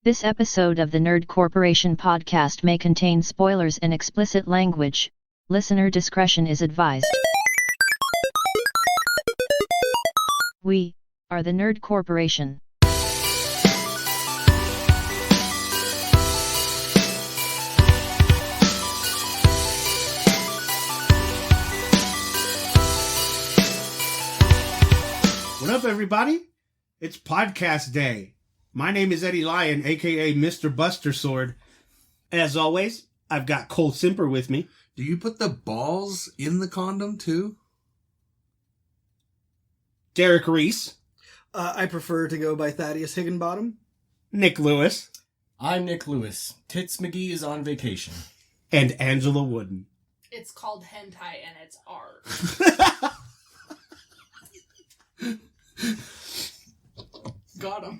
This episode of the Nerd Corporation podcast may contain spoilers and explicit language. Listener discretion is advised. We are the Nerd Corporation. What up, everybody? It's podcast day. My name is Eddie Lyon, aka Mr. Buster Sword. As always, I've got Cole Simper with me. Do you put the balls in the condom too? Derek Reese. I prefer to go by Thaddeus Higginbottom. Nick Lewis. I'm Nick Lewis. Tits McGee is on vacation. And Angela Wooden. It's called hentai and it's art. Got him.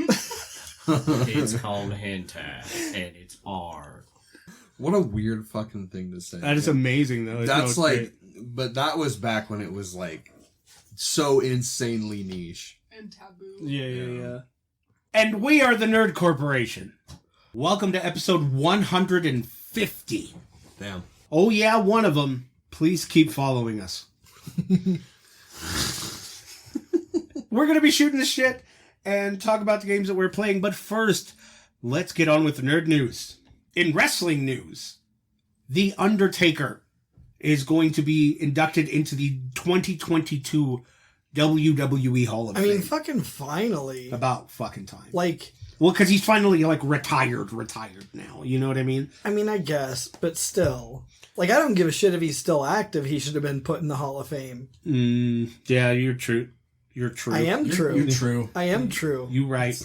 It's called hentai and it's art. What a weird fucking thing to say. That is amazing, though. That's like, but that was back when it was like so insanely niche. And taboo. Yeah. And we are the Nerd Corporation. Welcome to episode 150. Damn. Oh yeah, one of them. Please keep following us. We're going to be shooting the shit and talk about the games that we're playing. But first, let's get on with the nerd news. In wrestling news, The Undertaker is going to be inducted into the 2022 WWE Hall of Fame. I mean, fucking finally. About fucking time. Like... Well, because he's finally, like, retired now. You know what I mean? I mean, I guess, but still. Like, I don't give a shit if he's still active. He should have been put in the Hall of Fame. Yeah, you're true. You're true. I am true. You're true. I am true. You right.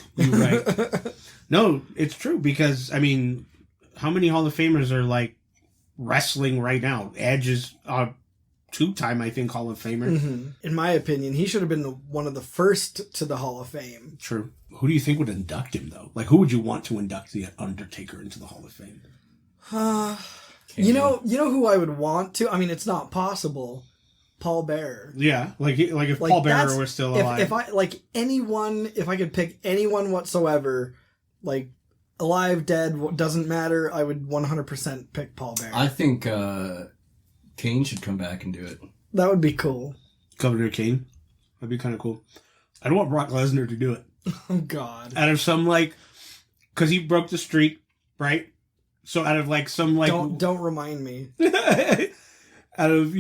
No, it's true because, I mean, how many Hall of Famers are, like, wrestling right now? Edge is a two-time, I think, Hall of Famer. Mm-hmm. In my opinion, he should have been one of the first to the Hall of Fame. True. Who do you think would induct him, though? Like, who would you want to induct the Undertaker into the Hall of Fame? You know who I would want to? I mean, it's not possible. Paul Bearer. Yeah, like if Paul Bearer were still alive. If I could pick anyone whatsoever, like alive, dead, doesn't matter, I would 100% pick Paul Bearer. I think Kane should come back and do it. That would be cool. Governor Kane. That'd be kind of cool. I don't want Brock Lesnar to do it. Oh, God. Out of some, like... Because he broke the streak, right? So out of, like, some, like... Don't remind me. Out of,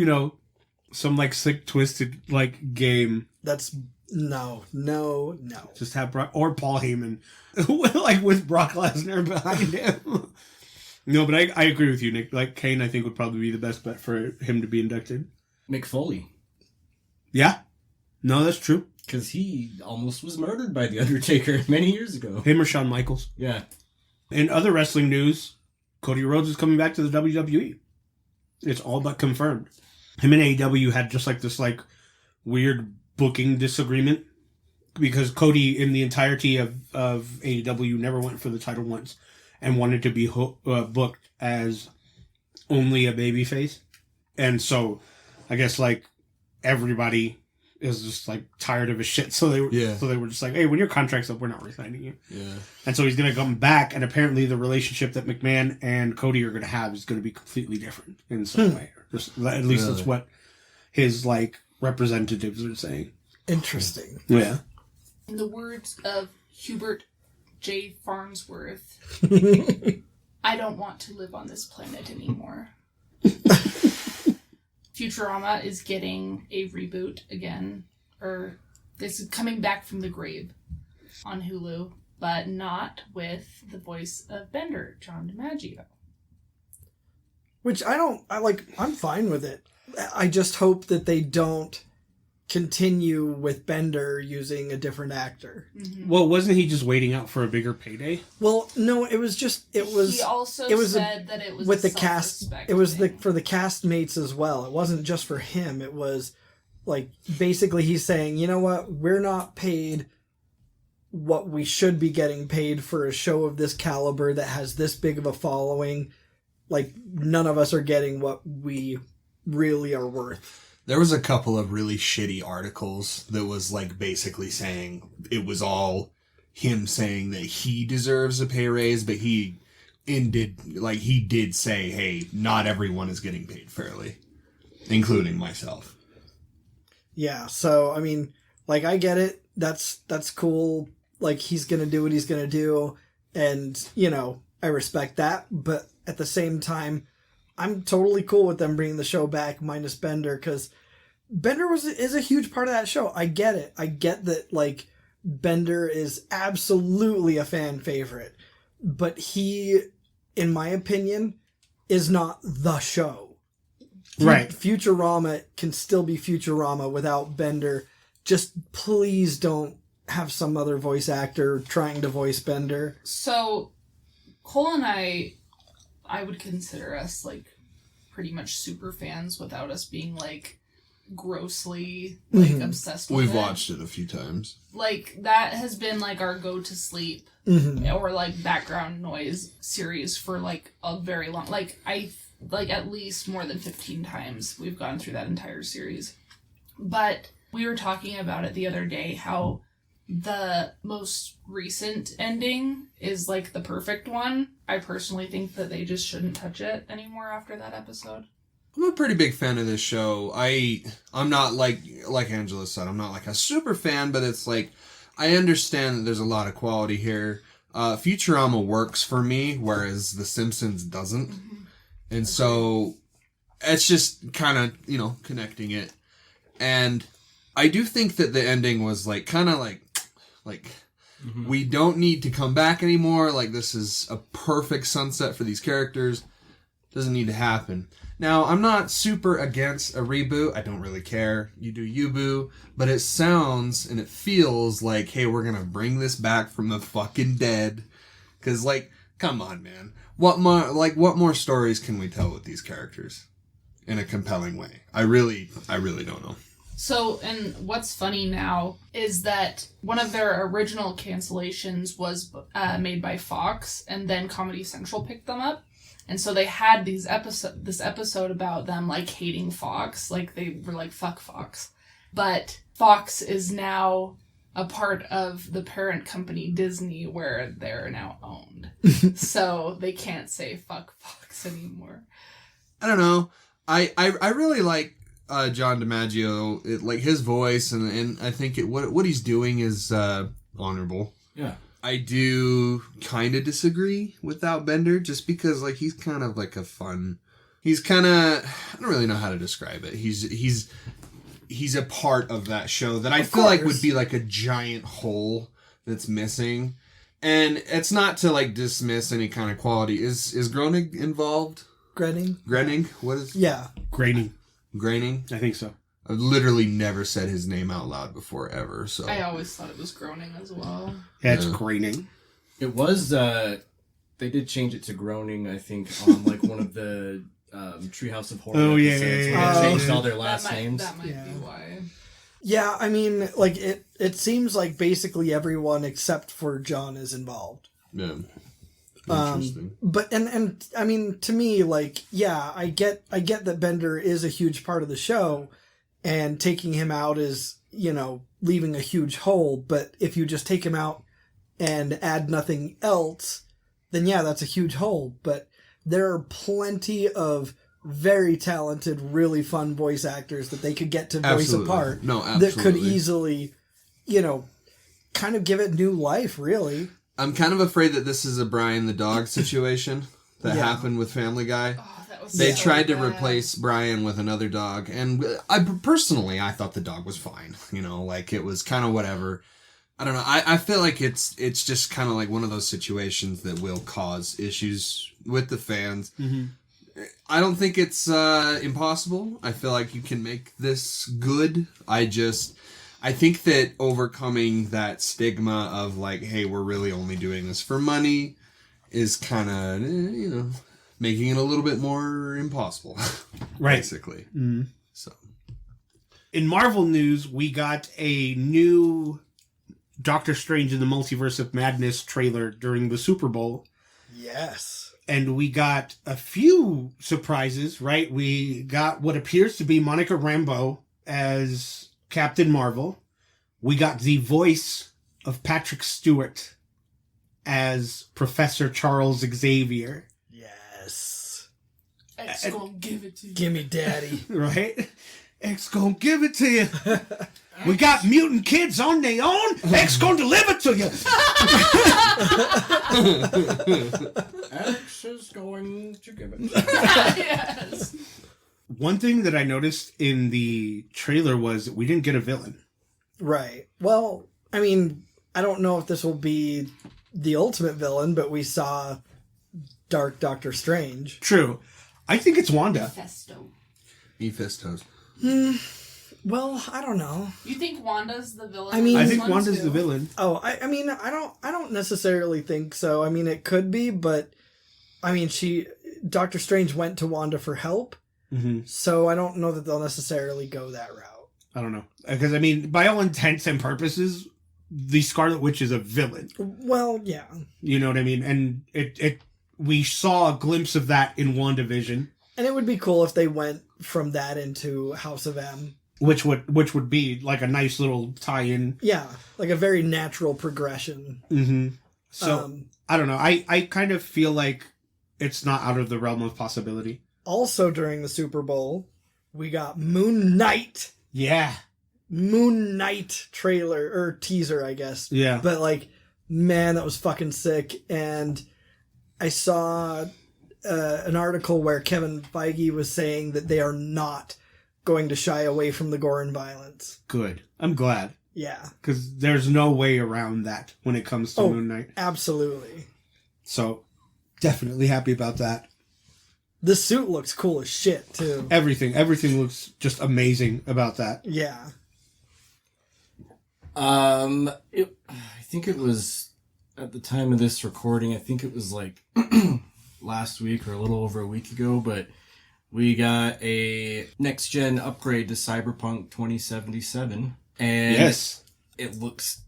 some, like, sick, twisted, like, game. That's... No. Just have Brock... Or Paul Heyman. Like, with Brock Lesnar behind him. No, but I agree with you, Nick. Like, Kane, I think, would probably be the best bet for him to be inducted. Mick Foley. Yeah. No, that's true. Because he almost was murdered by The Undertaker many years ago. Him or Shawn Michaels. Yeah. In other wrestling news, Cody Rhodes is coming back to the WWE. It's all but confirmed. Him and AEW had just like this like weird booking disagreement because Cody in the entirety of AEW never went for the title once and wanted to be booked as only a babyface. And so I guess like everybody is just like tired of his shit. So they were just like, hey, when your contract's up, we're not re-signing you. Yeah. And so he's going to come back, and apparently the relationship that McMahon and Cody are going to have is going to be completely different in some way. Just, at least that's what his like representatives are saying. Interesting. Yeah. In the words of Hubert J. Farnsworth, I don't want to live on this planet anymore. Futurama is getting a reboot again, or this is coming back from the grave on Hulu, but not with the voice of Bender, John DiMaggio. Which I'm fine with it. I just hope that they don't continue with Bender using a different actor. Mm-hmm. Well, wasn't he just waiting out for a bigger payday? Well, no, it was. He also said that it was with a the cast. self-respect It was thing. for the castmates as well. It wasn't just for him. It was like basically he's saying, you know what, we're not paid what we should be getting paid for a show of this caliber that has this big of a following. Like none of us are getting what we really are worth. There was a couple of really shitty articles that was like basically saying it was all him saying that he deserves a pay raise, but he did say, hey, not everyone is getting paid fairly, including myself. Yeah, so I mean, like, I get it. That's cool. Like, he's gonna do what he's gonna do, and I respect that. But at the same time, I'm totally cool with them bringing the show back, minus Bender, because Bender is a huge part of that show. I get it. I get that, like, Bender is absolutely a fan favorite, but he, in my opinion, is not the show. Right. Futurama can still be Futurama without Bender. Just please don't have some other voice actor trying to voice Bender. So, Cole and I would consider us, like, pretty much super fans without us being, like, grossly, like, obsessed with it. We've watched it a few times. Like, that has been, like, our go-to-sleep or, like, background noise series for, like, a very long... Like, at least more than 15 times we've gone through that entire series. But we were talking about it the other day, how the most recent ending is, like, the perfect one. I personally think that they just shouldn't touch it anymore after that episode. I'm a pretty big fan of this show. I'm not like Angela said, I'm not like a super fan, but it's like, I understand that there's a lot of quality here. Futurama works for me, whereas The Simpsons doesn't. And so it's just kind of, connecting it. And I do think that the ending was like, kind of like, we don't need to come back anymore. Like, this is a perfect sunset for these characters. Doesn't need to happen. Now, I'm not super against a reboot. I don't really care. You do you, boo. But it sounds and it feels like, hey, we're going to bring this back from the fucking dead. Because, like, come on, man. What more stories can we tell with these characters in a compelling way? I really don't know. So, and what's funny now is that one of their original cancellations was made by Fox, and then Comedy Central picked them up. And so they had this episode about them, like, hating Fox. Like, they were like, fuck Fox. But Fox is now a part of the parent company Disney, where they're now owned. So they can't say fuck Fox anymore. I don't know. I really like John DiMaggio. Like, his voice, and I think what he's doing is honorable. Yeah. I do kind of disagree without Bender, just because, like, he's kind of like he's kind of, I don't really know how to describe it. He's a part of that show that I feel like would be like a giant hole that's missing. And it's not to, like, dismiss any kind of quality. Is Groening involved? Groening? What is? Yeah. Graining. I think so. I've literally never said his name out loud before, ever. So I always thought it was Groening as well. Yeah, it's Graining. It was, they did change it to Groaning, I think, on, like, one of the Treehouse of Horror episodes. Yeah. Where they changed all their last names. That might be why. Yeah, I mean, like, it seems like basically everyone except for John is involved. Yeah. Interesting. But and I mean, to me, like, yeah, I get that Bender is a huge part of the show, and taking him out is, leaving a huge hole. But if you just take him out and add nothing else, then yeah, that's a huge hole. But there are plenty of very talented, really fun voice actors that they could get to voice a part. No, absolutely. That could easily, kind of give it new life, really. I'm kind of afraid that this is a Brian the Dog situation that happened with Family Guy. Oh, that was They so tried to bad. replace Brian with another dog, and I thought the dog was fine. Like, it was kind of whatever. I don't know. I feel like it's just kind of like one of those situations that will cause issues with the fans. Mm-hmm. I don't think it's impossible. I feel like you can make this good. I think that overcoming that stigma of, like, hey, we're really only doing this for money is kind of, making it a little bit more impossible. Right. Basically. Mm-hmm. So, in Marvel news, we got a new Doctor Strange in the Multiverse of Madness trailer during the Super Bowl. Yes. And we got a few surprises, right? We got what appears to be Monica Rambeau as Captain Marvel. We got the voice of Patrick Stewart as Professor Charles Xavier. Yes. X gonna give it to you. Gimme daddy. Right? X gonna give it to you. We got mutant kids on their own. X gonna deliver to you. X is going to give it. Yes. One thing that I noticed in the trailer was we didn't get a villain. Right. Well, I mean, I don't know if this will be the ultimate villain, but we saw Dark Doctor Strange. True. I think it's Wanda. Festo. Mephistos. Well, I don't know. You think Wanda's the villain? I mean- in I this think one Wanda's too? the villain. Oh, I mean, I don't necessarily think so. I mean, it could be, but I mean, Doctor Strange went to Wanda for help, Mm-hmm. so I don't know that they'll necessarily go that route. I don't know. Because, I mean, by all intents and purposes, the Scarlet Witch is a villain. Well, yeah. You know what I mean? And we saw a glimpse of that in WandaVision, And it would be cool if they went from that into House of M. which would be like a nice little tie-in. Yeah, like a very natural progression. Mm-hmm. So, I don't know. I kind of feel like it's not out of the realm of possibility. Also during the Super Bowl, we got Moon Knight trailer, or teaser, I guess. Yeah. But like, man, that was fucking sick. And I saw an article where Kevin Feige was saying that they are not going to shy away from the gore and violence. Good. I'm glad. Yeah, Because there's no way around that when it comes to Moon Knight. absolutely. So, definitely happy about that. The suit looks cool as shit too. Everything looks just amazing about that. Yeah. I think it was at the time of this recording. I think it was like last week or a little over a week ago, but we got a next gen upgrade to Cyberpunk 2077, and Yes. it looks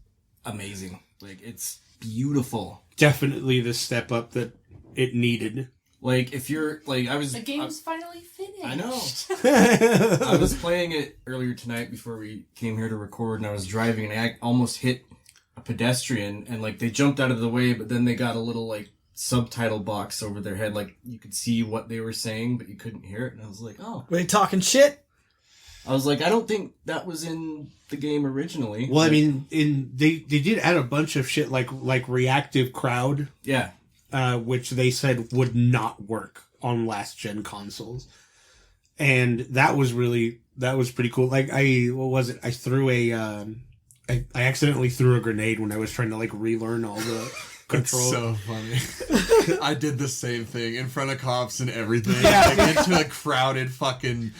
amazing. Like, it's beautiful. Definitely the step up that it needed. Like, if you're like, The game's finally finished. I know. I was playing it earlier tonight before we came here to record, and I was driving, and I almost hit a pedestrian, and like they jumped out of the way, but then they got a little like subtitle box over their head, like you could see what they were saying, but you couldn't hear it. And I was like, oh. Were they talking shit? I was like, I don't think that was in the game originally. Well, I mean, they did add a bunch of shit like reactive crowd, yeah. which they said would not work on last gen consoles, and that was pretty cool. Like what was it? I threw I accidentally threw a grenade when I was trying to like relearn all the controls. So funny. I did the same thing in front of cops and everything. Like, into a crowded fucking...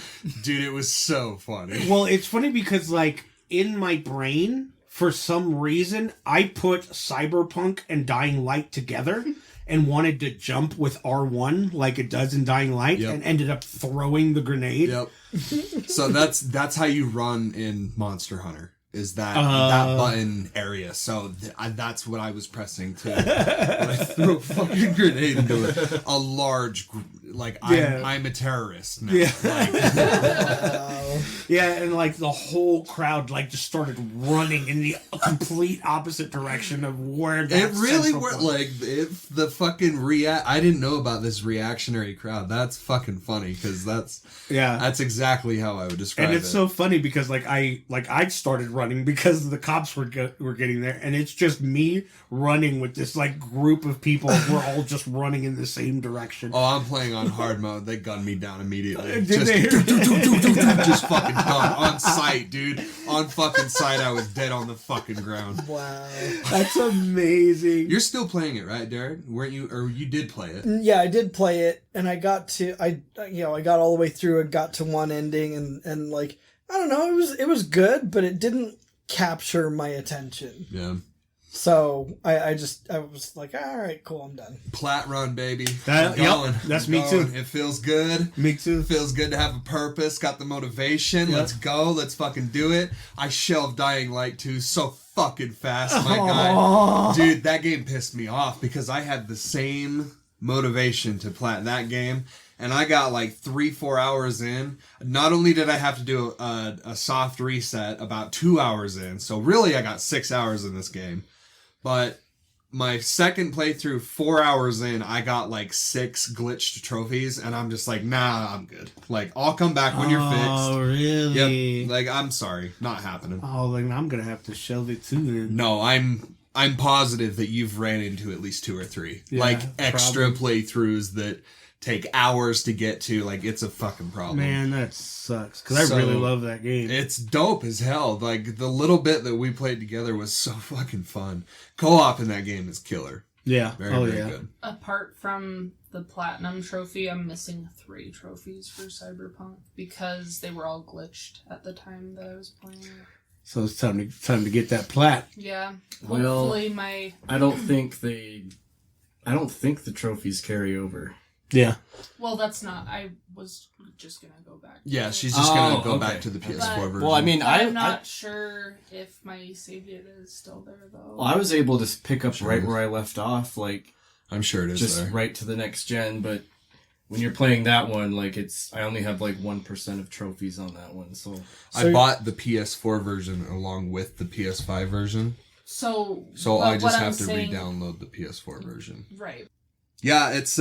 Dude, it was so funny. Well, it's funny because like in my brain, for some reason, I put Cyberpunk and Dying Light together and wanted to jump with R1 like it does in Dying Light, Yep. and ended up throwing the grenade. Yep. So that's how you run in Monster Hunter. Is that button area. So that's what I was pressing to when I threw a fucking grenade into a large, I'm a terrorist now. Yeah. Like, Yeah, and like the whole crowd like just started running in the complete opposite direction of where that it really central worked. point. Like, if the fucking I didn't know about this reactionary crowd. That's fucking funny, because that's exactly how I would describe it. And it's so funny because I started running because the cops were getting there, and it's just me running with this like group of people. We're all just running in the same direction. Oh, I'm playing on hard mode. They gunned me down immediately. Did Just, they? just fucking done. On sight, dude. On fucking sight, I was dead on the fucking ground. Wow. That's amazing. You're still playing it, right, Derek? Weren't you? Or you did play it? Yeah, I did play it, and I got all the way through and got to one ending, and like, I don't know, it was good, but it didn't capture my attention. Yeah. So I was like, all right, cool, I'm done. Plat run, baby. That- I'm going. yep, that's I'm me going. too. It feels good. Me too. It feels good to have a purpose. Got the motivation. Yep. Let's go. Let's fucking do it. I shelved Dying Light 2 so fucking fast, my guy. Dude, that game pissed me off because I had the same motivation to plat that game. and I got like 3-4 hours in. Not only did I have to do a soft reset about 2 hours in, so really I got 6 hours in this game. But my second playthrough, 4 hours in, I got like 6 glitched trophies, and I'm just like, nah, I'm good. Like, I'll come back when you're fixed. Oh, really? Yep. Like, I'm sorry, not happening. Oh, like I'm gonna have to shelve it too then. No, I'm positive that you've ran into at least 2 or 3. Yeah, like, extra probably. playthroughs that take hours to get to. Like, it's a fucking problem. Man, that sucks. Because I really love that game. It's dope as hell. Like, the little bit that we played together was so fucking fun. Co-op in that game is killer. Yeah. Very yeah. good. Apart from the platinum trophy, I'm missing 3 trophies for Cyberpunk because they were all glitched at the time that I was playing it. So it's time to get that plat. Yeah. Well, Hopefully I don't think the trophies carry over. Yeah. Well, that's not. I was just gonna go back. Yeah, she's just gonna go okay. back to the PS4 But- version. Well, I mean, I'm not sure if my save data is still there though. I was able to pick up Sure right is. where I left off, like I'm sure it is just there. right to the next gen. But when you're playing that one, like I only have like 1% of trophies on that one. So I bought the PS4 version along with the PS5 version. So So I what just I'm have to saying- re-download the PS4 version. Right. Yeah, it's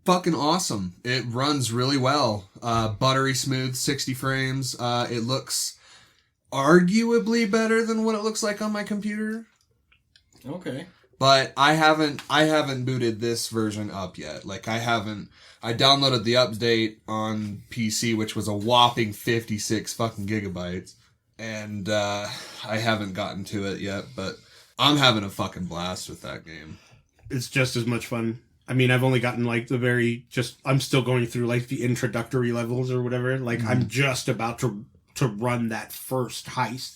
fucking awesome. It runs really well. Buttery smooth, 60 frames. It looks arguably better than what it looks like on my computer. okay. But I haven't booted this version up yet. Like I downloaded the update on PC, which was a whopping 56 fucking gigabytes. And I haven't gotten to it yet, but I'm having a fucking blast with that game. It's just as much fun. I mean, I've only gotten like I'm still going through like the introductory levels or whatever. Like I'm just about to run that first heist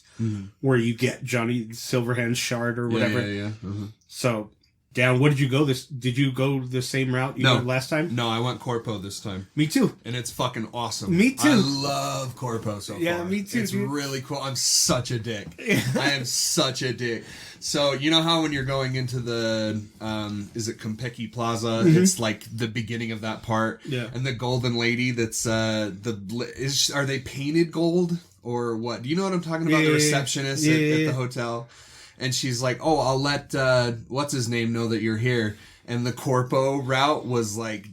where you get Johnny Silverhand's shard or whatever. Yeah. Mm-hmm. So, Dan, did you go the same route you went last time? No, I went Corpo this time. Me too. And it's fucking awesome. Me too. I love Corpo so far. Yeah, me too, It's dude. really cool. I'm such a dick. I am such a dick. So, you know how when you're going into the, is it Konpeki Plaza? It's like the beginning of that part. Yeah. And the golden lady that's, are they painted gold? Or what? Do you know what I'm talking about? Yeah, The receptionist yeah, at yeah. the hotel. And she's like, oh, I'll let, what's his name know that you're here. And the Corpo route was like,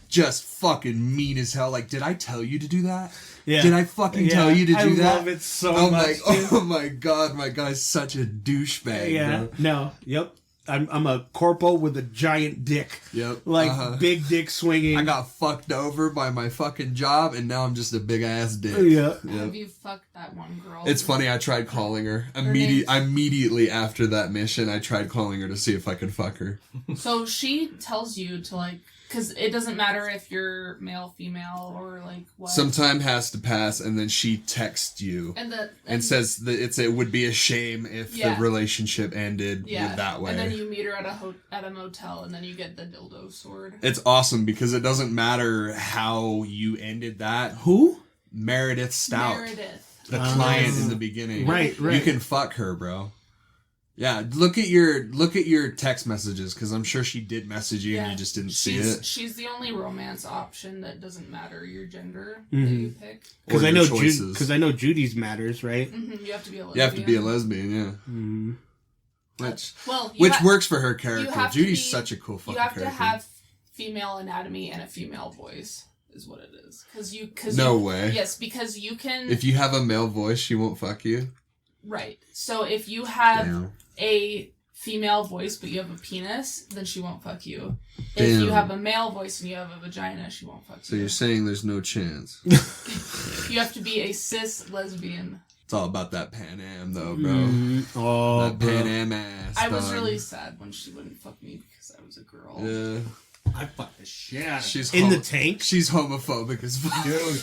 just fucking mean as hell. Like, did I tell you to do that? Yeah. Did I fucking tell you to do that? I love it so I'm much. like, oh my god, my guy's such a douchebag. yeah. Bro. No. Yep. I'm a corpo with a giant dick. Yep. Like big dick swinging. I got fucked over by my fucking job, and now I'm just a big ass dick. Yeah. Have you fucked that one girl? It's funny. I tried calling her name's- immediately after that mission. I tried calling her to see if I could fuck her. So she tells you to like, because it doesn't matter if you're male, female, or like what. Some time has to pass, and then she texts you and says that it would be a shame if Yeah. the relationship ended yeah, that way. and then you meet her at a motel, and then you get the dildo sword. It's awesome because it doesn't matter how you ended that. Who? Meredith Stout, Meredith. the client in the beginning. Right. You can fuck her, bro. Yeah, look at your text messages because I'm sure she did message you and you just didn't see it. She's the only romance option that doesn't matter your gender Mhm. that you pick. Because Or I your know choices. because I know Judy's matters, right? You have to be a lesbian. You have to be a lesbian, yeah. Mm. Which works for her character. have to Judy's be- such a cool fucking You have character. to have female anatomy and a female voice, is what it is. No way. Yes, because you can. If you have a male voice, she won't fuck you. Right. So if you have Damn. a female voice but you have a penis, then she won't fuck you. If you Damn. have a male voice and you have a vagina, she won't fuck So you. you're saying there's no chance. You have to be a cis lesbian. It's all about that Pan Am, though, bro. Oh, That Pan Am ass. I was dog. really sad when she wouldn't fuck me because I was a girl. Yeah. I fucked the shit out of She's in the tank. She's homophobic as fuck. Dude,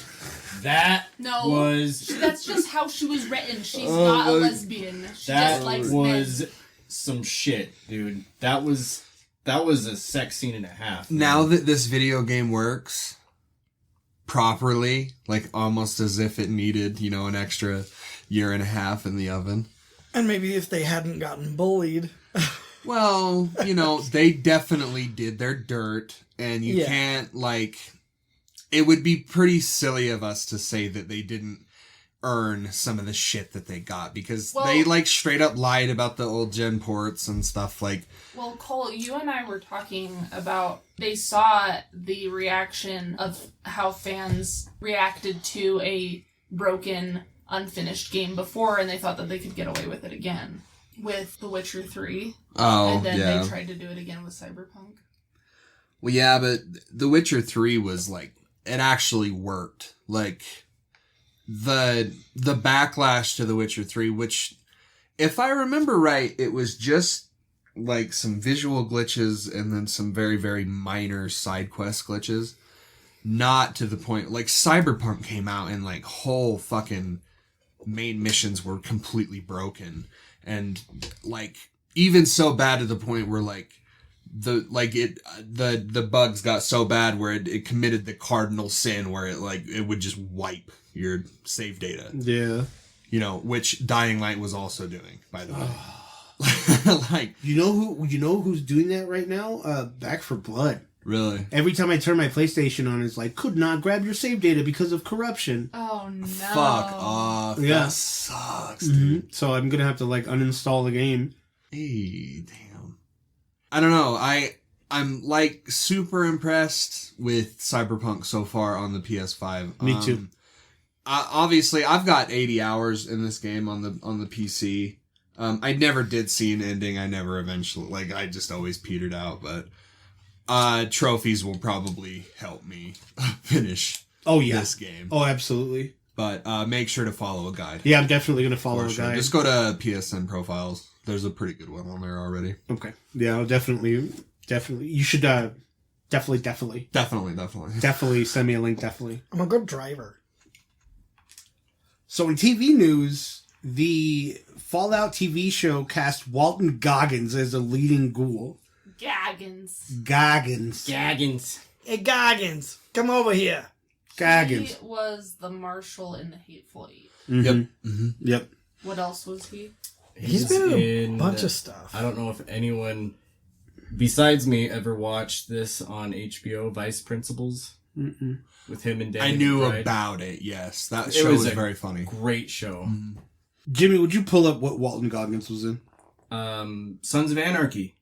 that No, was that's just how she was written. She's Oh not a my- lesbian. She that just likes was men. some shit, dude. That was a sex scene and a half. man. Now that this video game works properly, like almost as if it needed, an extra year and a half in the oven. And maybe if they hadn't gotten bullied. Well, they definitely did their dirt, and you can't, it would be pretty silly of us to say that they didn't earn some of the shit that they got, because they, straight up lied about the old gen ports and stuff, Well, Cole, you and I were talking about, they saw the reaction of how fans reacted to a broken, unfinished game before, and they thought that they could get away with it again with The Witcher 3. Oh, and then they tried to do it again with Cyberpunk. Well, yeah, but The Witcher 3 was, it actually worked. The backlash to The Witcher 3, which, if I remember right, it was just, some visual glitches and then some very, very minor side quest glitches. Not to the point, Cyberpunk came out and, whole fucking main missions were completely broken. And, even so bad to the point where, the bugs got so bad where it committed the cardinal sin where it would just wipe your save data. Yeah. Which Dying Light was also doing, by the way. You know who's doing that right now? Back for Blood. Really? Every time I turn my PlayStation on, it's could not grab your save data because of corruption. Oh no. Fuck off. Yeah. That sucks, dude. Mm-hmm. So I'm gonna have to uninstall the game. Hey, damn. I don't know. I'm super impressed with Cyberpunk so far on the PS5. Me too. Obviously, I've got 80 hours in this game on the PC. I never did see an ending. I never eventually, I just always petered out, but trophies will probably help me finish this game. Oh, absolutely. But make sure to follow a guide. Yeah, I'm definitely going to follow a sure. guide. Just go to PSN profiles. There's a pretty good one on there already. Okay. Yeah, I'll definitely. You should definitely send me a link, definitely. I'm a good driver. So in TV news, the Fallout TV show cast Walton Goggins as a leading ghoul. Goggins. Hey, Goggins, come over here. Goggins. He was the marshal in the Hateful Eight. Mm-hmm. Yep. Mm-hmm. Yep. What else was he? He's been in a bunch of stuff. I don't know if anyone besides me ever watched this on HBO, Vice Principals. Mm-mm. With him and Danny I knew McBride. about it, yes. That show was very funny. Great show. Mm-hmm. Jimmy, would you pull up what Walton Goggins was in? Sons of Anarchy.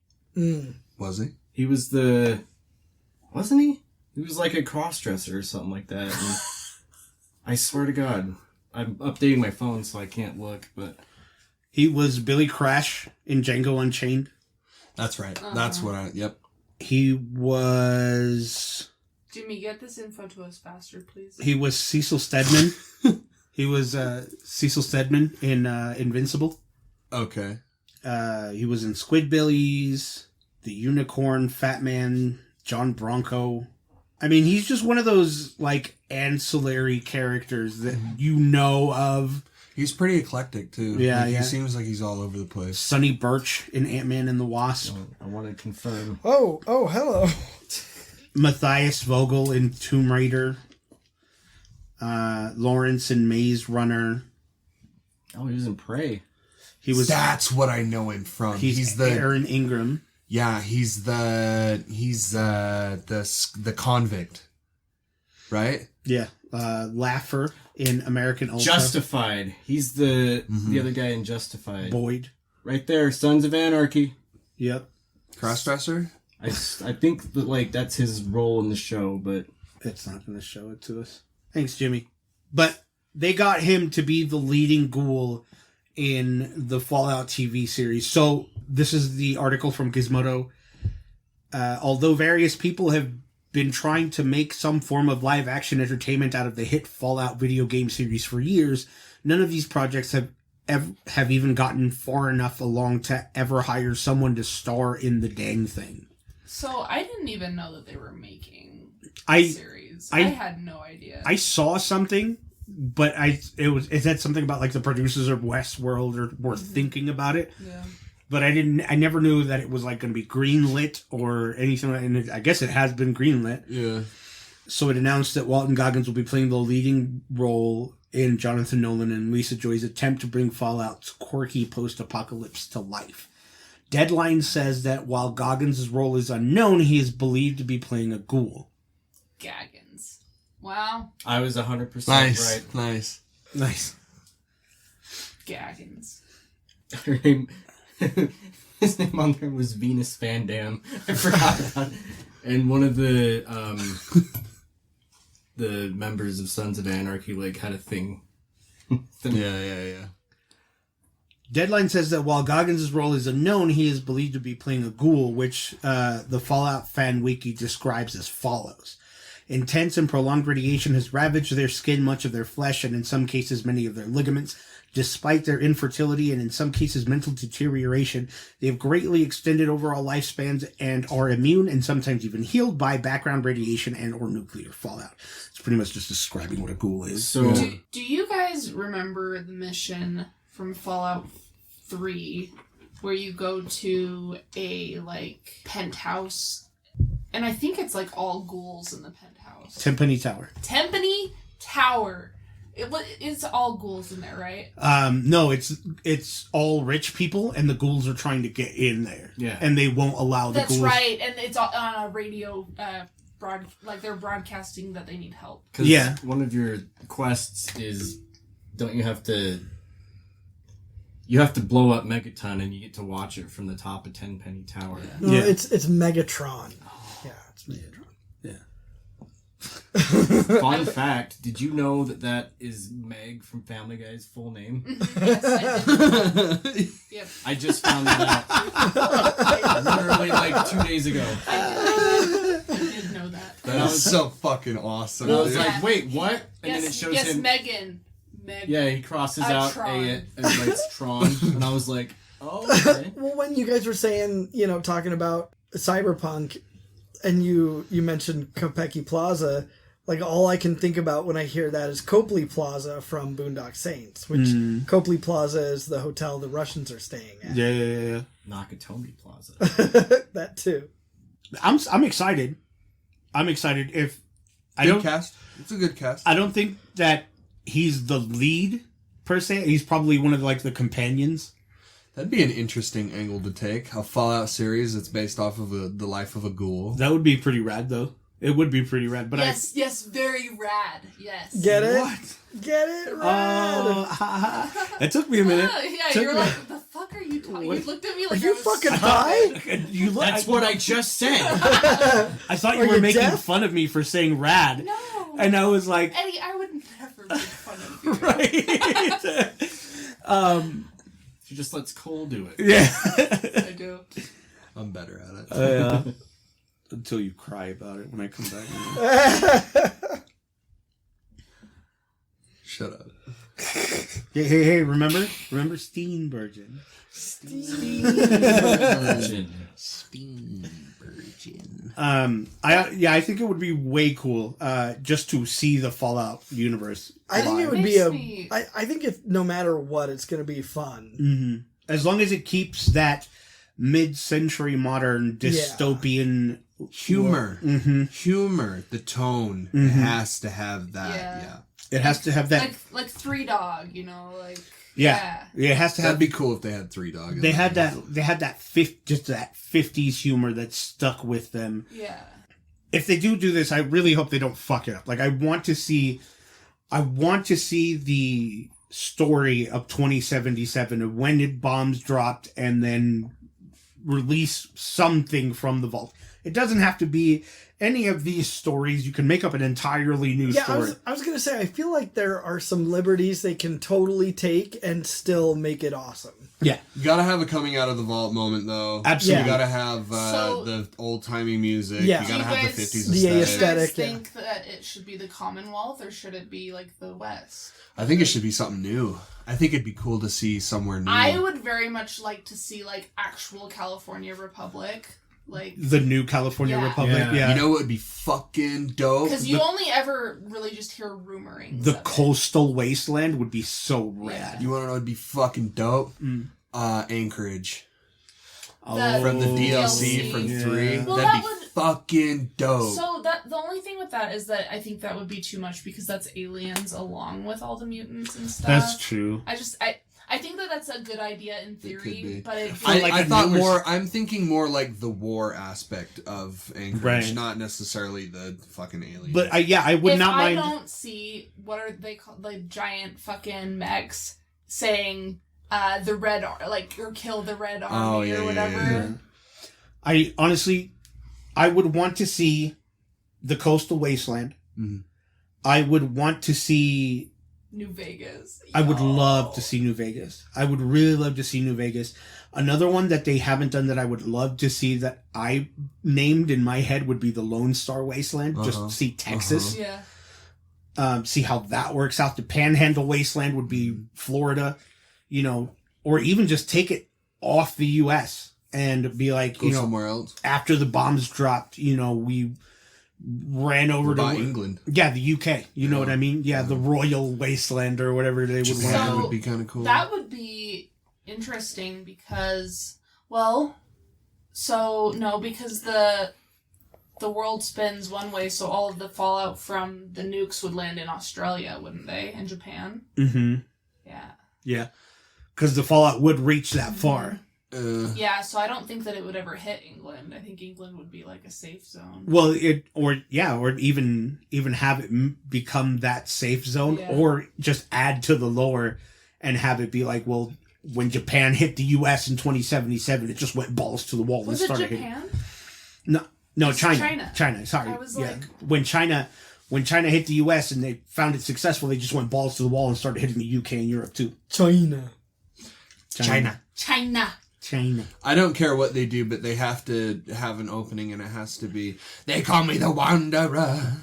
Was he? He was wasn't he? He was like a cross-dresser or something like that. And I swear to God, I'm updating my phone so I can't look, but... He was Billy Crash in Django Unchained. That's right. That's what yep. He was... Jimmy, get this info to us faster, please. He was Cecil Stedman. He was Cecil Stedman in Invincible. Okay. He was in Squidbillies, The Unicorn, Fat Man, John Bronco. I mean, he's just one of those, ancillary characters that you know of. He's pretty eclectic, too. Yeah, He seems like he's all over the place. Sonny Birch in Ant-Man and the Wasp. I want to confirm. Oh, hello. Matthias Vogel in Tomb Raider. Lawrence in Maze Runner. Oh, he was in Prey. That's what I know him from. He's the Aaron Ingram. Yeah, he's the convict, right? Yeah, Laffer in American Ultra. Justified. He's the other guy in Justified. Boyd. Right there, Sons of Anarchy. Yep. Crossdresser? I think that that's his role in the show, but it's not going to show it to us. Thanks, Jimmy. But they got him to be the leading ghoul in the Fallout TV series. So this is the article from Gizmodo. Although various people have been trying to make some form of live action entertainment out of the hit Fallout video game series for years, none of these projects have even gotten far enough along to ever hire someone to star in the dang thing. So I didn't even know that they were making a series. I had no idea. I saw something, but it said something about the producers of Westworld were thinking about it. Yeah. But I never knew that it was going to be greenlit or anything. And I guess it has been greenlit. Yeah. So it announced that Walton Goggins will be playing the leading role in Jonathan Nolan and Lisa Joy's attempt to bring Fallout's quirky post-apocalypse to life. Deadline says that while Goggins' role is unknown, he is believed to be playing a ghoul. Gaggins. Wow. I was 100% Nice, right. nice. Nice. Gaggins. Her name, his name on there was Venus Van Dam. I forgot about it. And one of the members of Sons of Anarchy like had a thing. Yeah. Deadline says that while Goggins' role is unknown, he is believed to be playing a ghoul, which the Fallout fan wiki describes as follows. Intense and prolonged radiation has ravaged their skin, much of their flesh, and in some cases many of their ligaments. Despite their infertility and in some cases mental deterioration, they have greatly extended overall lifespans and are immune and sometimes even healed by background radiation and or nuclear fallout. It's pretty much just describing what a ghoul is. So, Do you guys remember the mission from Fallout 3 where you go to a, like, penthouse? And I think it's, like, all ghouls in the penthouse. Tenpenny Tower. Tenpenny Tower. It's all ghouls in there, right? No, it's all rich people, and the ghouls are trying to get in there. Yeah. And they won't allow the ghouls. That's right, and it's on a radio, they're broadcasting that they need help. Because Yeah. one of your quests is, don't you have to... You have to blow up Megaton, and you get to watch it from the top of Tenpenny Tower. No, Yeah. it's Megatron. Yeah, it's Megatron. Fun fact, did you know that is Meg from Family Guy's full name? Yes, I did. Yep. I just found that out literally like 2 days ago. I did know that. That was so fucking awesome. And I was dude. like, wait, what? And then it shows yes, him. Megan. Yeah, he crosses out Tron. A and writes Tron. And I was like, oh, okay. Well, when you guys were saying, talking about Cyberpunk, and you mentioned Kopecki Plaza, like all I can think about when I hear that is Copley Plaza from Boondock Saints, which Copley Plaza is the hotel the Russians are staying at. Yeah. Nakatomi Plaza. That too. I'm excited. I'm excited. If I Good don't cast. It's a good cast. I don't think that he's the lead per se. He's probably one of the companions. That'd be an interesting angle to take. A Fallout series that's based off of the life of a ghoul. That would be pretty rad, though. It would be pretty rad. But yes, very rad. Yes. Get it? What? Get it? Rad. That took me a minute. Yeah, Took you're me- like, what the fuck are you talking? You looked at me like Are you I was fucking so- high? You look, That's what I just said. I thought you Are were you making deaf? fun of me for saying rad. No. And I was like, Eddie, I would never make fun of you. right. She just lets Cole do it. Yeah. I do. I'm better at it. Until you cry about it when I come back. Shut up. Hey, remember Steenburgen? Steenburgen. I think it would be way cool, just to see the Fallout universe. I think it live. would be Makes me- I think if no matter what, it's going to be fun. Mm-hmm. As long as it keeps that mid-century modern dystopian Humor. Mm-hmm. Humor. The tone. Mhm. It has to have that. Yeah. Yeah. It has to have that. Like Three Dog, like Yeah, it has to That'd have. be cool if they had Three Dog. They had that 50s humor that stuck with them. Yeah. If they do this, I really hope they don't fuck it up. Like I want to see the story of 2077 of when it bombs dropped and then release something from the vault. It doesn't have to be any of these stories. You can make up an entirely new story. I was gonna say I feel like there are some liberties they can totally take and still make it awesome. Yeah, You gotta have a coming out of the vault moment, though. absolutely. You gotta have So- the old timey music. Yeah. You gotta Do you have the guys- 50s The aesthetic. aesthetic. Do you guys think that it should be the Commonwealth or should it be like the West? I think it should be something new. I think it'd be cool to see somewhere new. I would very much like to see like actual California Republic, like The new California Yeah. Republic. Yeah. Yeah, You know what would be fucking dope? because you only ever really just hear rumorings. the of it. coastal wasteland would be so rad. You wanna know what'd be fucking dope? Mm. Anchorage. The From the DLC. DLC from Yeah. 3. Well, That'd that be would- fucking dope. So that the only thing with that is that I think that would be too much because that's aliens along with all the mutants and stuff. That's true. I think that that's a good idea in It could theory, be. but it I- like I a thought newer- more. I'm thinking more like the war aspect of Anchorage, Right. not necessarily the fucking aliens. But I would if not I mind. don't see what are they called, like giant fucking mechs saying the red or kill the red army or whatever. Yeah. I honestly, I would want to see the coastal wasteland. Mhm. I would want to see. New Vegas. I would Yo. love to see New Vegas. I would really love to see New Vegas. Another one that they haven't done that I would love to see that I named in my head would be the Lone Star Wasteland. Just see Texas. Yeah. See how that works out. The Panhandle Wasteland would be Florida, or even just take it off the U.S. and be like, Go somewhere else. after the bombs dropped, we ran over What about to England. Yeah, the UK. You know what I mean? Yeah, the Royal Wasteland or whatever they would Japan want. would be kind of cool. That would be interesting because, because the world spins one way, so all of the fallout from the nukes would land in Australia, wouldn't they? And Japan? Mm-hmm. Yeah. Yeah. Because the fallout would reach that far. Yeah, so I don't think that it would ever hit England. I think England would be like a safe zone. Well, or even have it become that safe zone, Yeah. or just add to the lore and have it be like, well, when Japan hit the U.S. in 2077, it just went balls to the wall Was and it started Japan? hitting. No, It's China. China. Sorry. I was yeah. like- When China hit the U.S. and they found it successful, they just went balls to the wall and started hitting the U.K. and Europe too. China. China. I don't care what they do, but they have to have an opening, and it has to be. They call me the Wanderer.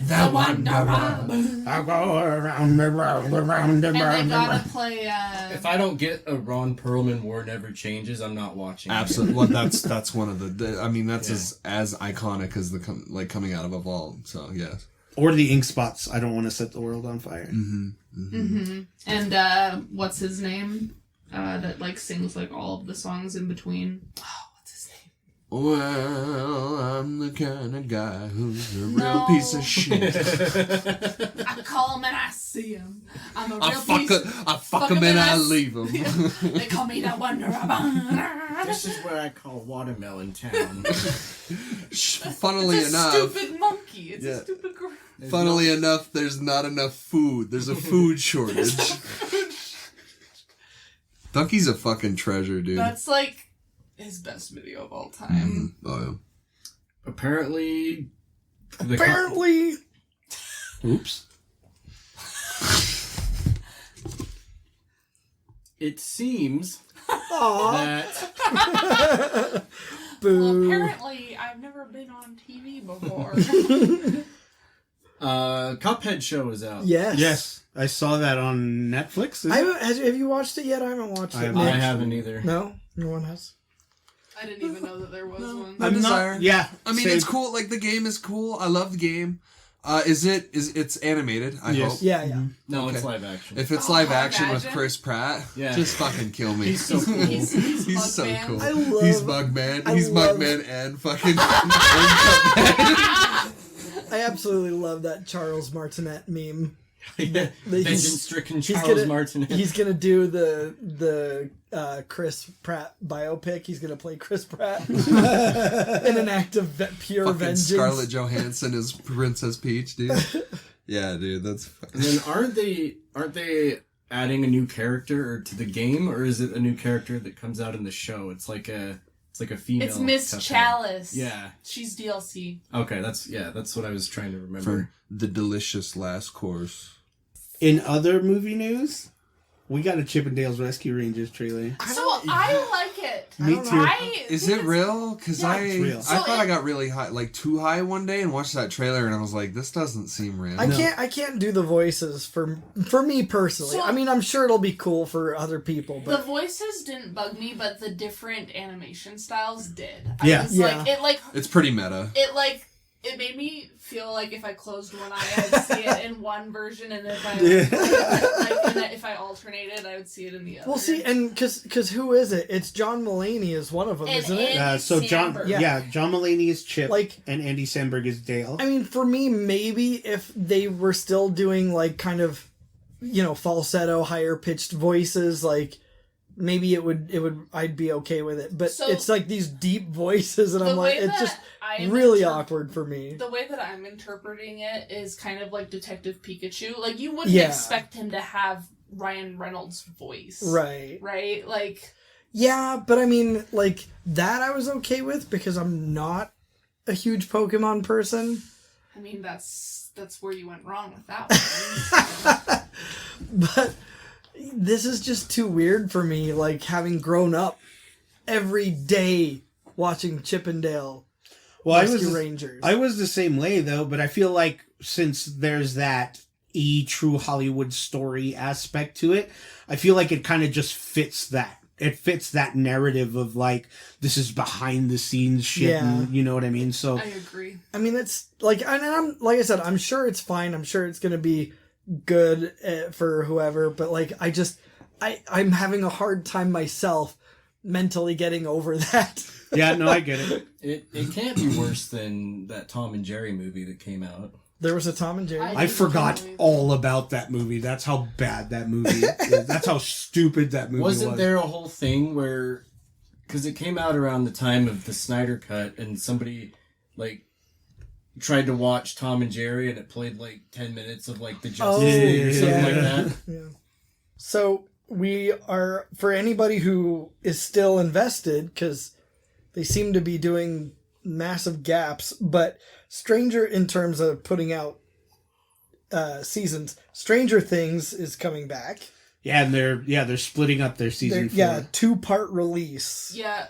The Wanderer. I go around the world, around the And they world. gotta play, If I don't get a Ron Perlman War Never Changes, I'm not watching. Absolutely. Well, that's one of the. I mean, that's as iconic as the coming out of a vault. So yes. Or the ink spots. I don't want to set the world on fire. And, what's his name? That, sings, all of the songs in between. Oh, what's his name? Well, I'm the kind of guy who's a real No. piece of shit. I call him and I see him. I'm a real I fuck him and I leave him. They call me the Wanderer. This is where I call Watermelon Town. Funnily It's a enough, stupid monkey. It's Yeah. a stupid girl. funnily enough, there's not enough food. There's a food shortage. Ducky's a fucking treasure, dude. That's his best video of all time. Oh yeah. Apparently. Oops. It seems Aww. that Boo. Well, apparently, I've never been on TV before. Cuphead show is out. Yes. Yes, I saw that on Netflix. is I it? haven't, have you watched it yet? I haven't watched I it. haven't. I Nick? haven't either. No? No one has? I didn't even know that there was one. I'm not. not. Yeah, I mean, same. it's cool. The game is cool. I love the game. It's animated? I Yes. hope. Yeah, yeah. No, it's Okay. live action. If it's Oh, live action with imagine. Chris Pratt, Yeah. just fucking kill me. He's so cool. He's He's so Mugman. cool. I love- He's Mugman. I He's love- Mugman and fucking. I absolutely love that Charles Martinet meme. Yeah. He's- Vengeance-stricken he's Charles gonna- Martinet. He's gonna do the Chris Pratt biopic. He's gonna play Chris Pratt in an act of pure fucking vengeance. Scarlett Johansson is Princess Peach, dude. Yeah, dude, that's. And then aren't they adding a new character to the game, or is it a new character that comes out in the show? It's like a female. It's Miss Cuphead. Chalice. Yeah. She's DLC. Okay, that's what I was trying to remember. For the delicious last course. In other movie news, we got a Chippendales Rescue Rangers trailer. So I like it. Me don't too. know. Is think it real? Because Yeah, it's real. I So thought I got really high, too high one day, and watched that trailer, and I was like, this doesn't seem real. I can't do the voices for me personally. So- I mean, I'm sure it'll be cool for other people, The but voices didn't bug me, but the different animation styles did. Yeah. I was Yeah. It's pretty meta. it made me feel like if I closed one eye, I'd see it in one version, and if I if I alternated, I would see it in the other. we'll see. And because who is it? It's John Mulaney is one of them, And isn't it? Andy So John, Samberg. John Mulaney is Chip, Like- and Andy Samberg is Dale. I mean, for me, maybe if they were still doing kind of, falsetto, higher pitched voices, maybe I'd be okay with it. But So- it's like these deep voices, and I'm The like, way it's that just I'm really inter- awkward for me. The way that I'm interpreting it is kind of like Detective Pikachu. Like, you wouldn't Yeah. expect him to have Ryan Reynolds' voice. Right. Right? Like, Yeah, but I mean, like, that I was okay with because I'm not a huge Pokemon person. I mean, that's where you went wrong with that one. But this is just too weird for me, like, having grown up every day watching Chippendale Rescue Rangers. I was the same way though, but I feel like since there's that true Hollywood story aspect to it, I feel like it kind of just fits that. It fits that narrative of like, this is behind the scenes shit, Yeah. and you know what I mean? So I agree. I mean, it's like, and I'm like I said, I'm sure it's fine. I'm sure it's gonna be good for whoever. But like, I'm having a hard time myself mentally getting over that. yeah, no, I get it. It can't be worse than that Tom and Jerry movie that came out. There was a Tom and Jerry. I forgot all about that movie. That's how bad that movie is. That's how stupid that movie was. Wasn't there a whole thing where, because it came out around the time of the Snyder Cut, and somebody like tried to watch Tom and Jerry, and it played like 10 minutes of like the Justice League or something like that. Yeah. So we are, for anybody who is still invested, because they seem to be doing massive gaps, but Stranger, in terms of putting out seasons, Stranger Things is coming back. Yeah, and they're splitting up their season 4. Yeah, 2-part release. Yeah,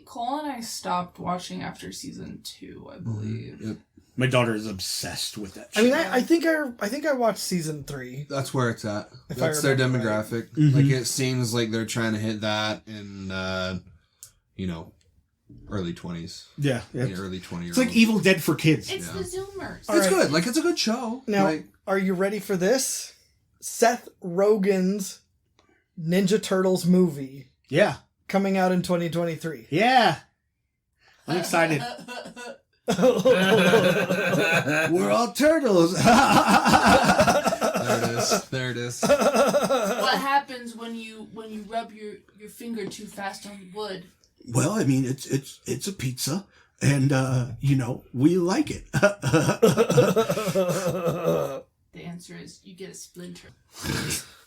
Cole and I stopped watching after season 2, I believe. Yep. My daughter is obsessed with that I shit. mean, I think I watched season 3. That's where it's at. If That's I their remember demographic. right. Like, it seems like they're trying to hit that in, early 20s. Yeah. Early 20 It's like Evil Dead for kids. It's Yeah. the Zoomers. All It's right. good. Like, it's a good show. Now, Like, are you ready for this? Seth Rogen's Ninja Turtles movie Yeah. coming out in 2023. Yeah. I'm excited. We're all turtles. there it is. What happens when you rub your finger too fast on the wood? Well, I mean, it's a pizza, and we like it. The answer is you get a splinter.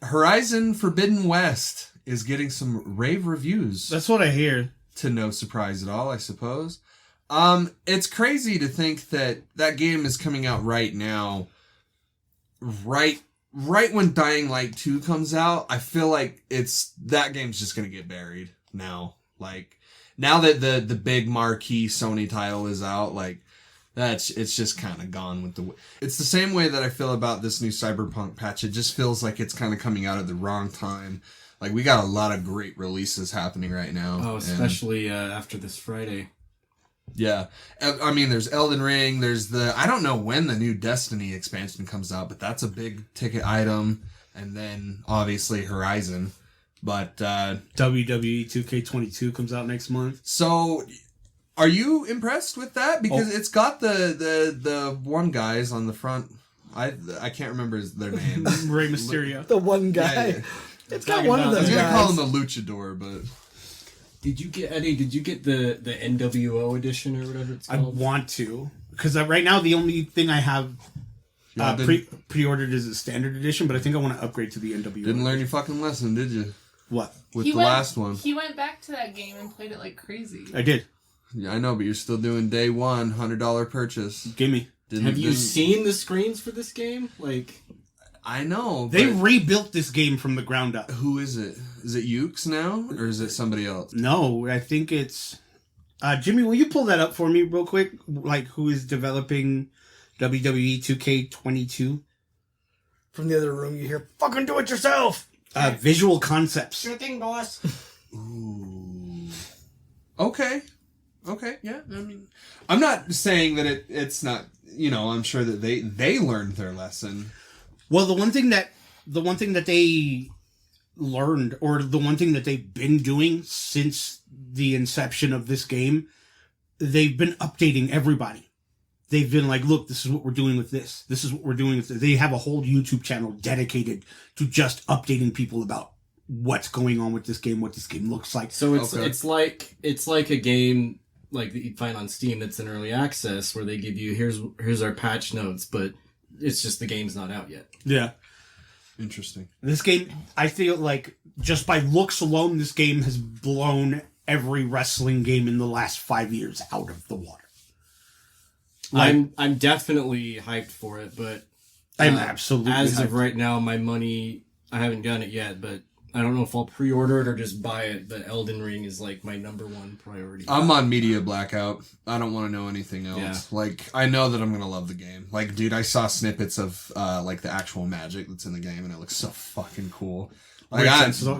Horizon Forbidden West is getting some rave reviews. That's what I hear. To no surprise at all, I suppose. It's crazy to think that game is coming out right now. Right when Dying Light 2 comes out, I feel like that game's just gonna get buried now. Like, now that the big marquee Sony title is out, like, it's just kind of gone with it's the same way that I feel about this new Cyberpunk patch. It just feels like it's kind of coming out at the wrong time. Like, we got a lot of great releases happening right now. Oh, especially after this Friday. Yeah. I mean, there's Elden Ring, there's I don't know when the new Destiny expansion comes out, but that's a big ticket item. And then, obviously, Horizon. But, WWE 2K22 comes out next month. So, are you impressed with that? Because it's got the one guys on the front. I can't remember their names. Rey Mysterio. The one guy. Yeah. It's got one of I those was gonna guys. call him a luchador, but Did you get the NWO edition or whatever it's I called? want to, because right now the only thing I have pre-ordered is the standard edition, but I think I want to upgrade to the NWO. didn't learn your fucking lesson, did you? What? With the last one. He went back to that game and played it like crazy. I did. Yeah, I know, but you're still doing day one, $100 purchase. Gimme. Have you seen the screens for this game? Like, I know. They but rebuilt this game from the ground up. who is it? Is it Ukes now, or is it somebody else? No, I think it's... Jimmy, will you pull that up for me real quick? Like, who is developing WWE 2K22? From the other room, you hear, fucking do it yourself! Visual Concepts. sure thing, boss. Ooh. Okay, yeah. I mean, I'm not saying that it's not. I'm sure that they learned their lesson. Well, the one thing that they learned, or the one thing that they've been doing since the inception of this game, they've been updating everybody. They've been like, look, this is what we're doing with this. This is what we're doing with this. They have a whole YouTube channel dedicated to just updating people about what's going on with this game, what this game looks like. So it's Okay. it's like a game like that you'd find on Steam that's in early access where they give you here's our patch notes, but it's just the game's not out yet. Yeah. Interesting. This game, I feel like, just by looks alone, this game has blown every wrestling game in the last 5 years out of the water. I'm definitely hyped for it, but I'm absolutely as of hyped. right now, my money, I haven't done it yet, but I don't know if I'll pre-order it or just buy it, but Elden Ring is like my number one priority. I'm on media blackout. I don't want to know anything else. Yeah. Like, I know that I'm going to love the game. Like, dude, I saw snippets of, like, the actual magic that's in the game, and it looks so fucking cool. Like,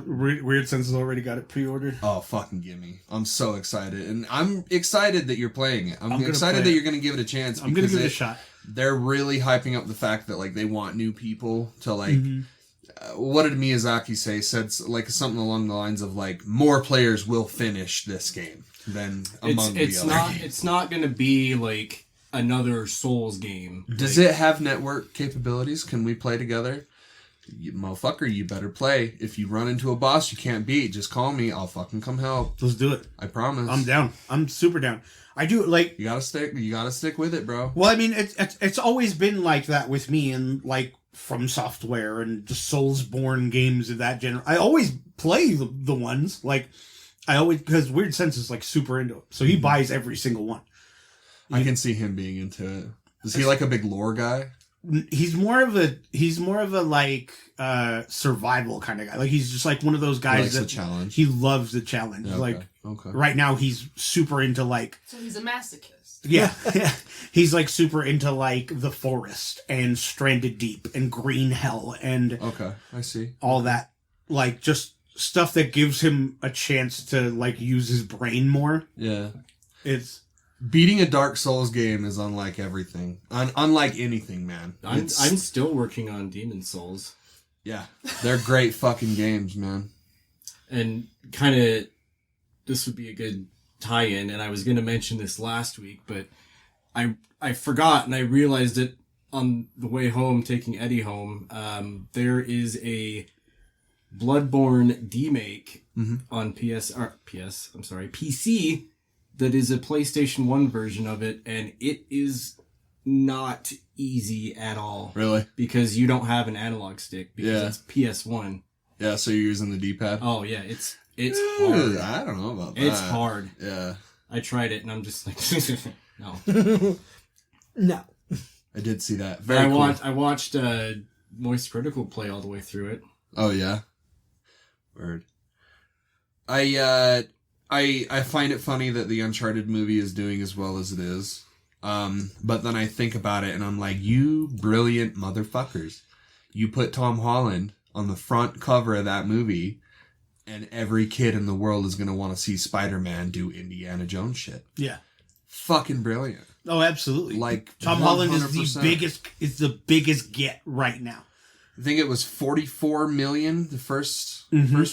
Weird Sense has already got it pre-ordered. oh, fucking gimme. I'm so excited. And I'm excited that you're playing it. I'm gonna excited play that it. you're going to give it a chance. I'm going to because give it a shot. They're really hyping up the fact that, like, they want new people to, like... Mm-hmm. What did Miyazaki say? Said like something along the lines of like more players will finish this game than among the other games. It's not going to be like another Souls game. Does it have network capabilities? Can we play together? You, motherfucker, you better play. If you run into a boss you can't beat, just call me. I'll fucking come help. Let's do it. I promise. I'm down. I'm super down. I do like. You gotta stick with it, bro. Well, I mean, it's always been like that with me, and like From Software and the Soulsborne games of that genre. I always play the ones like I always because Weird Sense is like super into it, so he buys every single one. I can see him being into it. Is he like a big lore guy? He's more of a like survival kind of guy. Like he's just like one of those He guys likes that the challenge. he loves the challenge. Yeah, Like okay. right now he's super into like So he's a masochist. yeah. He's like super into like the forest and Stranded Deep and Green Hell and Okay, I see. all that, like just stuff that gives him a chance to like use his brain more. Yeah. It's Beating a Dark Souls game is unlike everything. Unlike anything, man. I'm still working on Demon Souls. Yeah. They're great fucking games, man. And kind of, this would be a good tie-in, and I was going to mention this last week, but I forgot, and I realized it on the way home, taking Eddie home. There is a Bloodborne demake on PC, that is a PlayStation 1 version of it, and it is not easy at all. Really? Because you don't have an analog stick, because Yeah. it's PS1. Yeah, so you're using the D-pad? Oh, yeah, it's hard. I don't know about that. It's hard. Yeah. I tried it, and I'm just like, no. No. I did see that. Very cool. I watched Moist Critical play all the way through it. Oh, yeah? Word. I find it funny that the Uncharted movie is doing as well as it is. But then I think about it and I'm like, you brilliant motherfuckers. You put Tom Holland on the front cover of that movie and every kid in the world is going to want to see Spider-Man do Indiana Jones shit. yeah. Fucking brilliant. Oh, absolutely. Like Tom Holland is 100%. the biggest get right now. I think it was 44 million the first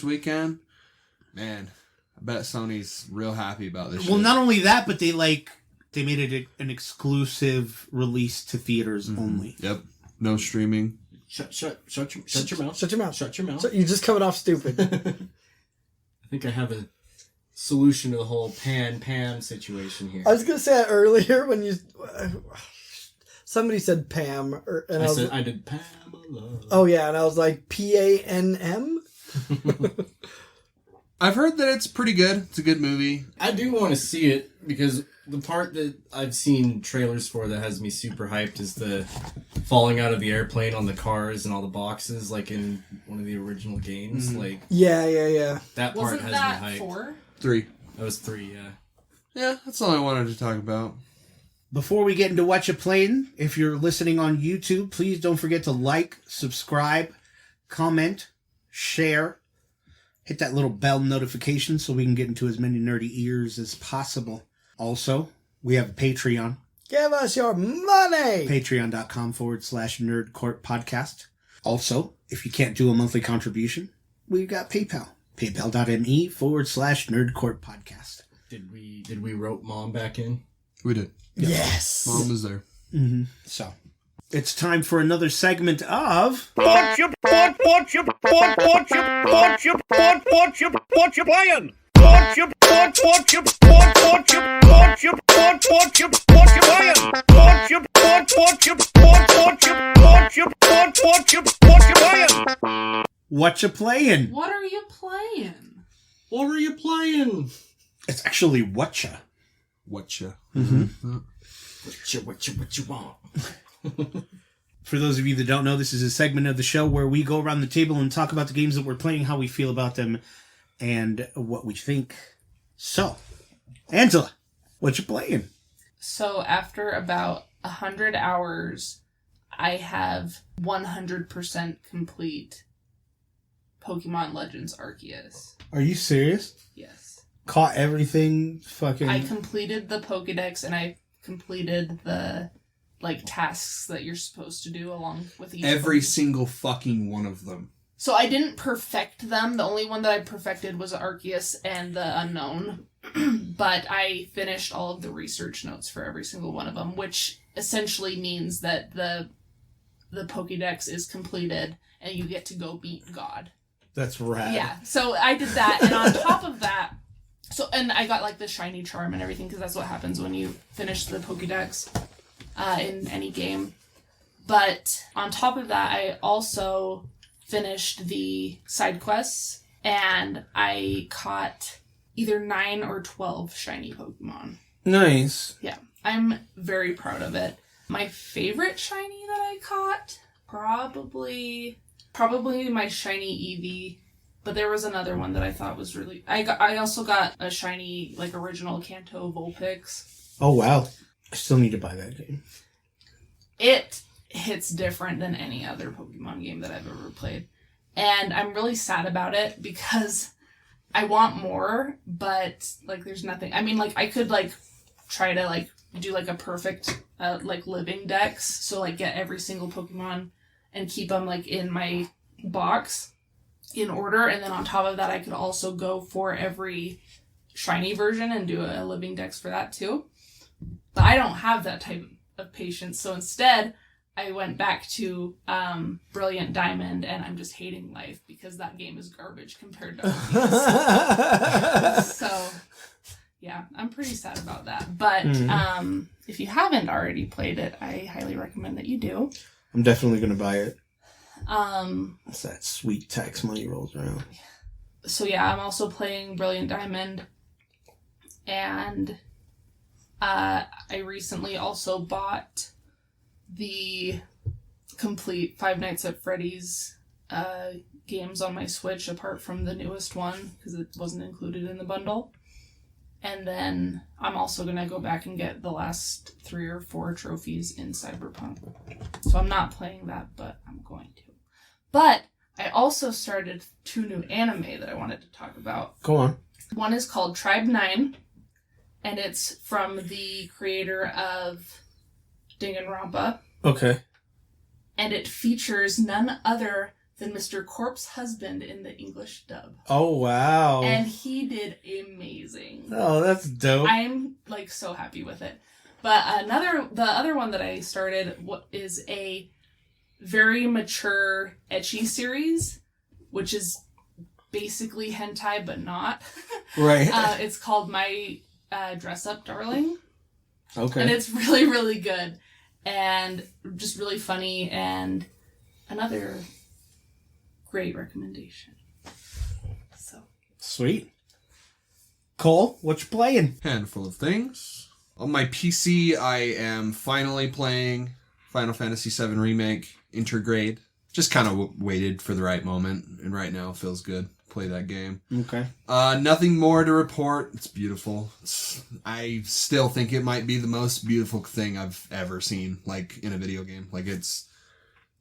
weekend. Man, I bet Sony's real happy about this Well, shit. not only that, but they made it an exclusive release to theaters only. Yep. No streaming. Shut your mouth. Shut your mouth. Shut your mouth. So you're just coming off stupid. I think I have a solution to the whole Pam situation here. I was gonna say that earlier when you somebody said Pam, and I did Pamela. oh yeah, and I was like PANM. I've heard that it's pretty good. It's a good movie. I do want to see it because the part that I've seen trailers for that has me super hyped is the falling out of the airplane on the cars and all the boxes, like in one of the original games. Like Yeah. that part Wasn't has that me hyped. 4? 3. That was 3, yeah. Yeah, that's all I wanted to talk about. Before we get into Whatcha Playin, if you're listening on YouTube, please don't forget to like, subscribe, comment, share, hit that little bell notification so we can get into as many nerdy ears as possible. Also, we have a Patreon, Give us your money. patreon.com/nerdcourtpodcast. Also, if you can't do a monthly contribution, we've got PayPal, paypal.me/nerdcourtpodcast. Did we rope Mom back in? We did. Yes. Mom was there. So, It's time for another segment of Whatcha Playin? Whatcha Playin? Whatcha Playin? What are you playing? What are you playing? It's actually Whatcha. Whatcha. What you want? For those of you that don't know, this is a segment of the show where we go around the table and talk about the games that we're playing, how we feel about them, and what we think. So, Angela, what you playing? So after about 100 hours, I have 100% complete Pokemon Legends Arceus. Are you serious? Yes. Caught everything fucking... I completed the Pokedex and I completed the tasks that you're supposed to do along with each Every Pokemon. single fucking one of them. So I didn't perfect them. The only one that I perfected was Arceus and the Unknown. But I finished all of the research notes for every single one of them, which essentially means that the Pokédex is completed and you get to go beat God. That's rad. Yeah, so I did that, and on top of that, and I got the shiny charm and everything, because that's what happens when you finish the Pokédex in any game. But on top of that, I also finished the side quests, and I caught either 9 or 12 shiny Pokemon. Nice. Yeah, I'm very proud of it. My favorite shiny that I caught, probably my shiny Eevee, but there was another one that I thought was really... I also got a shiny, original Kanto Vulpix. Oh, wow. I still need to buy that game. It hits different than any other Pokemon game that I've ever played. And I'm really sad about it because I want more, but, there's nothing... I mean, I could, try to, do, a perfect, living dex. So, get every single Pokemon and keep them, in my box in order. And then on top of that, I could also go for every shiny version and do a living dex for that, too. But I don't have that type of patience. So instead, I went back to Brilliant Diamond, and I'm just hating life because that game is garbage compared to Arceus. So, yeah, I'm pretty sad about that. But if you haven't already played it, I highly recommend that you do. I'm definitely going to buy it. It's that sweet tax money rolls around. So, yeah, I'm also playing Brilliant Diamond. And I recently also bought the complete Five Nights at Freddy's games on my Switch, apart from the newest one, because it wasn't included in the bundle. And then I'm also going to go back and get the last 3 or 4 trophies in Cyberpunk. So I'm not playing that, but I'm going to. But I also started 2 new anime that I wanted to talk about. Go on. One is called Tribe 9, and it's from the creator of Danganronpa. Okay. And it features none other than Mr. Corpse Husband in the English dub. Oh, wow. And he did amazing. Oh, that's dope. I'm so happy with it. But the other one that I started is a very mature ecchi series, which is basically hentai but not. Right. It's called My Dress Up Darling. Okay. And it's really, really good. And just really funny, and another great recommendation. So Sweet. Cole, what you playing? Handful of things. On my PC, I am finally playing Final Fantasy VII Remake Intergrade. Just kind of waited for the right moment, and right now it feels good. Play that game. Okay. Nothing more to report. It's beautiful. I still think it might be the most beautiful thing I've ever seen, in a video game. It's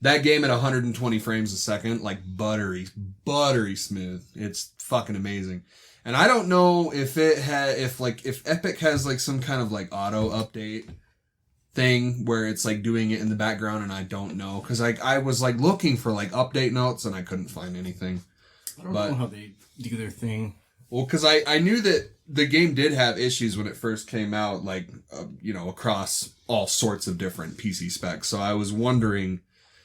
that game at 120 frames a second, buttery smooth. It's fucking amazing. And I don't know if if Epic has some kind of auto update thing where it's doing it in the background, and I don't know, because I was looking for update notes and I couldn't find anything. I don't know how they do their thing. Well, because I knew that the game did have issues when it first came out, like, across all sorts of different PC specs. So I was wondering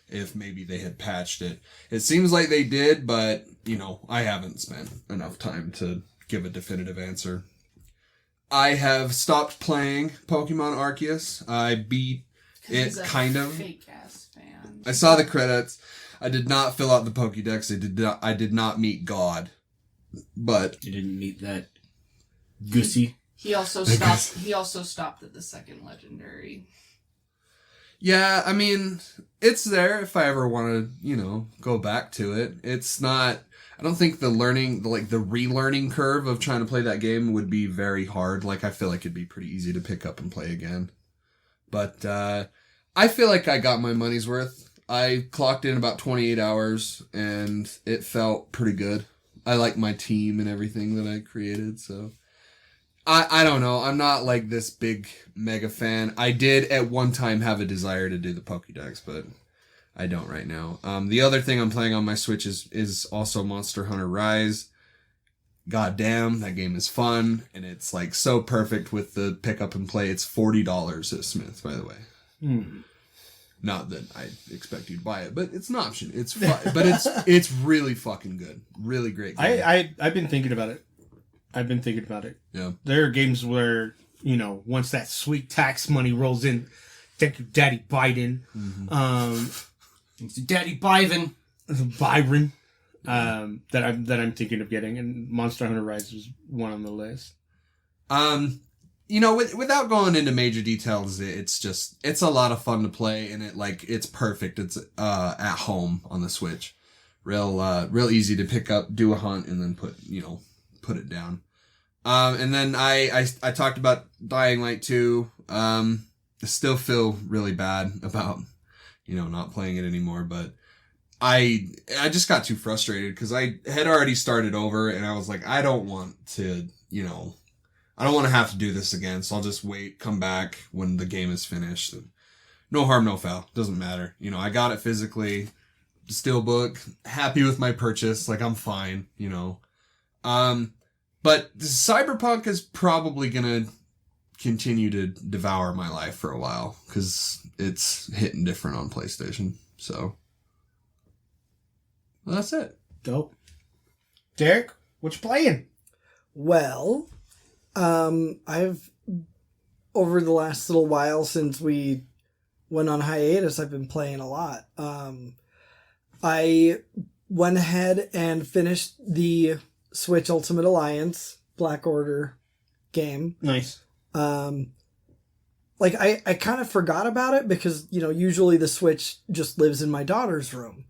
if maybe they had patched it. It seems like they did, but, I haven't spent enough time to give a definitive answer. I have stopped playing Pokemon Arceus. I beat it, kind of. Fake ass fan. I saw the credits. I did not fill out the Pokédex. I did not meet God. But You didn't meet that Goosey. He also stopped. He also stopped at the second legendary. yeah, I mean, it's there if I ever want to, go back to it. It's not. I don't think the relearning curve of trying to play that game would be very hard. Like, I feel like it'd be pretty easy to pick up and play again. But I feel like I got my money's worth. I clocked in about 28 hours, and it felt pretty good. I like my team and everything that I created, so... I don't know. I'm not like this big mega fan. I did at one time have a desire to do the Pokédex, but I don't right now. The other thing I'm playing on my Switch is also Monster Hunter Rise. God damn, that game is fun, and it's like so perfect with the pick up and play. It's $40 at Smith, by the way. Not that I expect you to buy it, but it's an option. It's fun, but it's really fucking good. Really great game. I've been thinking about it. Yeah. There are games where, once that sweet tax money rolls in, thank you, Daddy Biden. It's Daddy Byron. Byron. That I'm thinking of getting, and Monster Hunter Rise was one on the list. Without going into major details, it's a lot of fun to play, and it's perfect. It's at home on the Switch. Real easy to pick up, do a hunt, and then put it down. And then I talked about Dying Light 2. I still feel really bad about, not playing it anymore, but I just got too frustrated because I had already started over, and I was like, I don't want to, I don't want to have to do this again, so I'll just wait, come back when the game is finished. And no harm, no foul. Doesn't matter. I got it physically, steelbook, happy with my purchase, like I'm fine, But Cyberpunk is probably going to continue to devour my life for a while, because it's hitting different on PlayStation, so... Well, that's it. Dope. Derek, what you playing? Well, I've, over the last little while since we went on hiatus, I've been playing a lot. I went ahead and finished the Switch Ultimate Alliance Black Order game. Nice. I kind of forgot about it because, usually the Switch just lives in my daughter's room.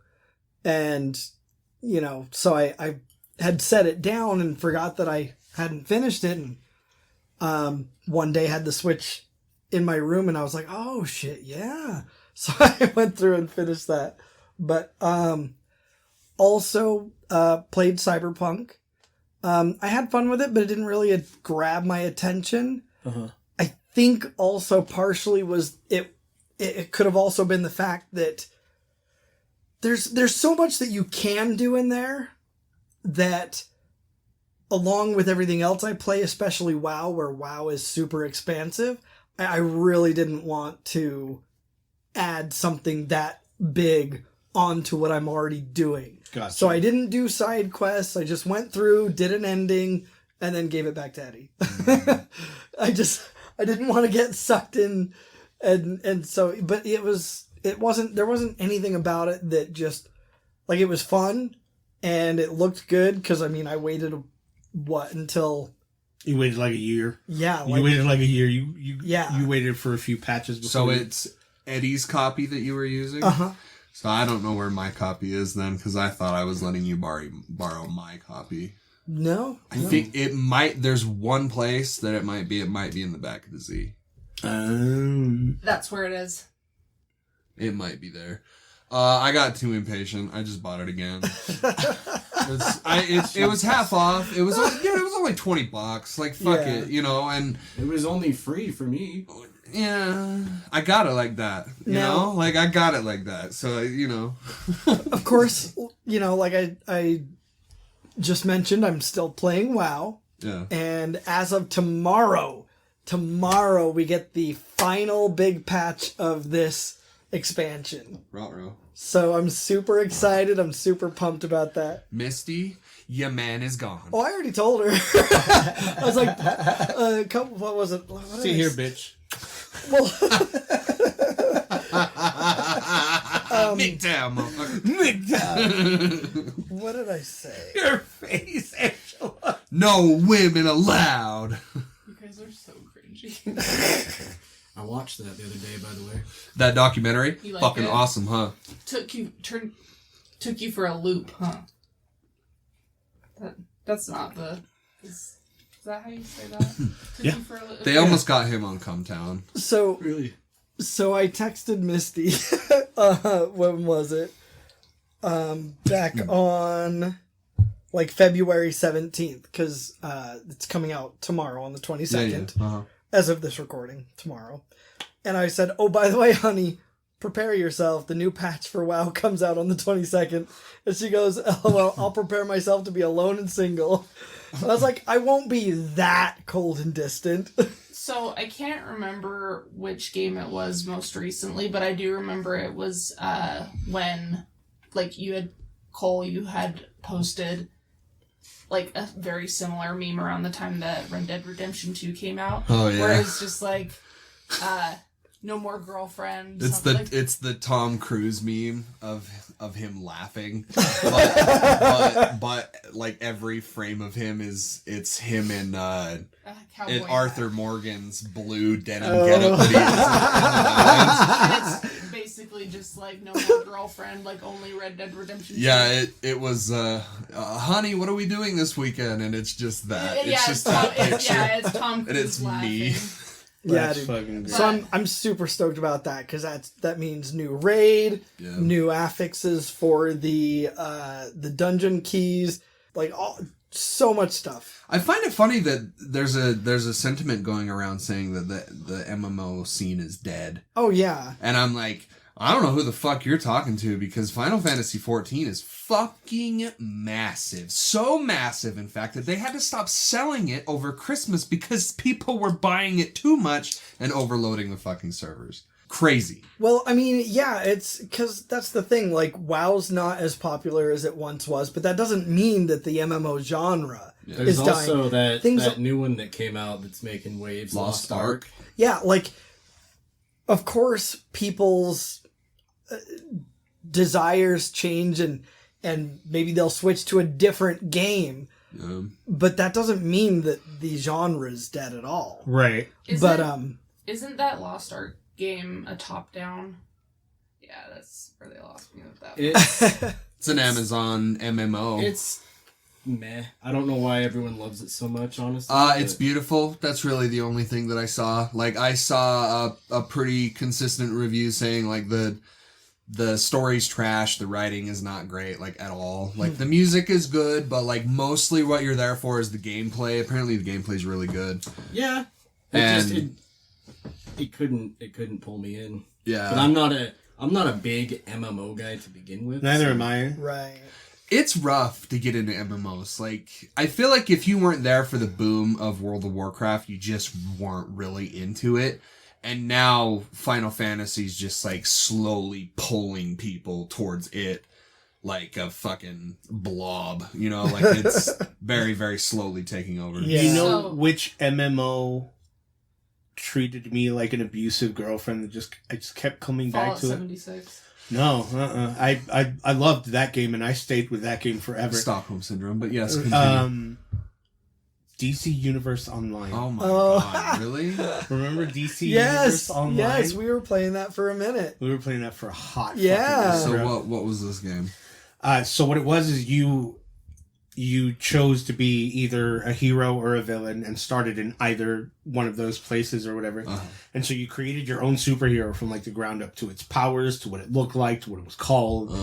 And, so I had set it down and forgot that I hadn't finished it. And one day I had the Switch in my room and I was like, oh shit, yeah. So I went through and finished that. But also played Cyberpunk. I had fun with it, but it didn't really grab my attention. Uh-huh. I think also partially was it could have also been the fact that there's so much that you can do in there that, along with everything else I play, especially WoW, where WoW is super expansive, I really didn't want to add something that big onto what I'm already doing. Gotcha. So I didn't do side quests. I just went through, did an ending, and then gave it back to Eddie. I didn't want to get sucked in, and so, but there wasn't anything about it that just, like, it was fun, and it looked good, because, I waited, until... You waited like a year? Yeah. You waited like a year. You waited for a few patches before. So it's Eddie's copy that you were using? Uh-huh. So I don't know where my copy is then, because I thought I was letting you borrow my copy. No. I think it might, there's one place that it might be in the back of the Z. That's where it is. It might be there. I got too impatient. I just bought it again. It was half off. It was only $20. Like, fuck it, and It was only free for me. yeah, I got it like that. You know? Like, I got it like that. So, Of course, like I just mentioned, I'm still playing WoW. Yeah. And as of tomorrow we get the final big patch of this expansion. Ruh-roh. So I'm super excited. I'm super pumped about that. Misty, your man is gone. Oh, I already told her. I was like, what was it? What See here, bitch. Well, MGTOW, motherfucker. MGTOW. what did I say? Your face, Angela. No women allowed. You guys are so cringy. I watched that the other day, by the way. That documentary? You like Fucking it? awesome, huh? took you for a loop, huh? That's not the. Is that how you say that? Took Yeah. you for a loop. They almost got him on Cumtown. So Really? I texted Misty. When was it? Back on like February 17th, because it's coming out tomorrow on the 22nd. Uh-huh. As of this recording, tomorrow. And I said, oh, by the way, honey, prepare yourself. The new patch for WoW comes out on the 22nd. And she goes, oh, well, I'll prepare myself to be alone and single. And I was like, I won't be that cold and distant. So I can't remember which game it was most recently, but I do remember it was when, like, you had posted like a very similar meme around the time that Red Dead Redemption 2 came out. Oh, yeah. Where it's just like, no more girlfriend. It's something it's the Tom Cruise meme of him laughing, but like every frame of him it's him in cowboy Arthur hat. Morgan's blue denim getup that he And it's basically just like no more girlfriend, like only Red Dead Redemption 2. Yeah, it was honey, what are we doing this weekend? And it's just that. Yeah, It's just that picture. it's Tom Cruise And it's laughing. me. Yeah, That's dude. fucking great. So I'm super stoked about that, because that means new raid, Yeah. new affixes for the dungeon keys, like so much stuff. I find it funny that there's a sentiment going around saying that the MMO scene is dead. Oh yeah. And I'm like, I don't know who the fuck you're talking to, because Final Fantasy XIV is fucking massive. So massive, in fact, that they had to stop selling it over Christmas because people were buying it too much and overloading the fucking servers. Crazy. Well, I mean, yeah, it's because that's the thing. Like, WoW's not as popular as it once was, but that doesn't mean that the MMO genre There's is also dying. that new one that came out that's making waves. Lost Ark. Yeah, like, of course, people's desires change, and maybe they'll switch to a different game. But that doesn't mean that the genre's dead at all. Right. Isn't that Lost Ark game a top-down? Yeah, that's where they lost me with that. It's an Amazon MMO. It's meh. I don't know why everyone loves it so much, honestly. It's beautiful. That's really the only thing that I saw. Like, I saw a pretty consistent review saying, like, the story's trash, the writing is not great, like, at all. Like, the music is good, but, like, mostly what you're there for is the gameplay. Apparently the gameplay's really good. Yeah. It couldn't pull me in. Yeah. But I'm not a big MMO guy to begin with. Neither am I. Right. It's rough to get into MMOs. Like, I feel like if you weren't there for the boom of World of Warcraft, you just weren't really into it. And now Final Fantasy's just, like, slowly pulling people towards it like a fucking blob. You know, like, it's very, very slowly taking over. Yeah. You know So- which MMO treated me like an abusive girlfriend that I just kept coming back Fallout to 76. it? No, I loved that game, and I stayed with that game forever. Stockholm Syndrome, but yes, continue. DC Universe Online. Oh my Oh. god, really? Remember DC Yes, Universe Online? yes, we were playing that for a minute. We were playing that for a hot Yeah. fucking So minute. what was this game? So what it was is you chose to be either a hero or a villain and started in either one of those places or whatever. Uh-huh. And so you created your own superhero from like the ground up, to its powers, to what it looked like, to what it was called,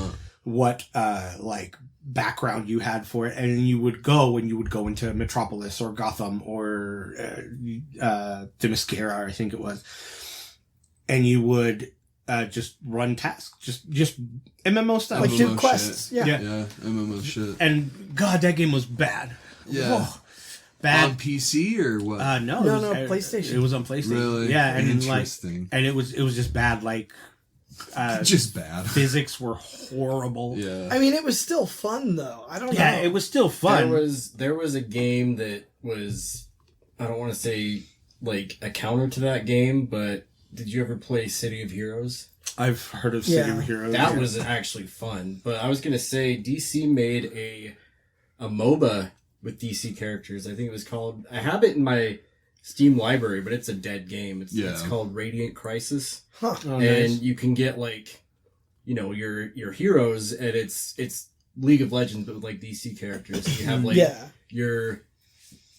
what like background you had for it. And you would go into Metropolis or Gotham or Themyscira, I think it was. And you would just run tasks, just MMO stuff. Like MMO do shit. quests. Yeah. Yeah, MMO shit. And God, that game was bad. Yeah. Whoa. Bad. On PC or what? No, No, it was, PlayStation. It was on PlayStation. Really? Yeah, and Interesting. and it was just bad. Like, Just bad. physics were horrible. Yeah. I mean, it was still fun though. I don't know. Yeah, it was still fun. There was a game that was, I don't want to say like a counter to that game, but did you ever play City of Heroes? I've heard of City Yeah. of Heroes. That was actually fun. But I was gonna say DC made a MOBA with DC characters. I think it was called. I have it in my Steam library, but it's a dead game. It's called Radiant Crisis, Huh. Oh, and nice. you can get like, your heroes, and it's League of Legends, but with like DC characters. So you have like Yeah. your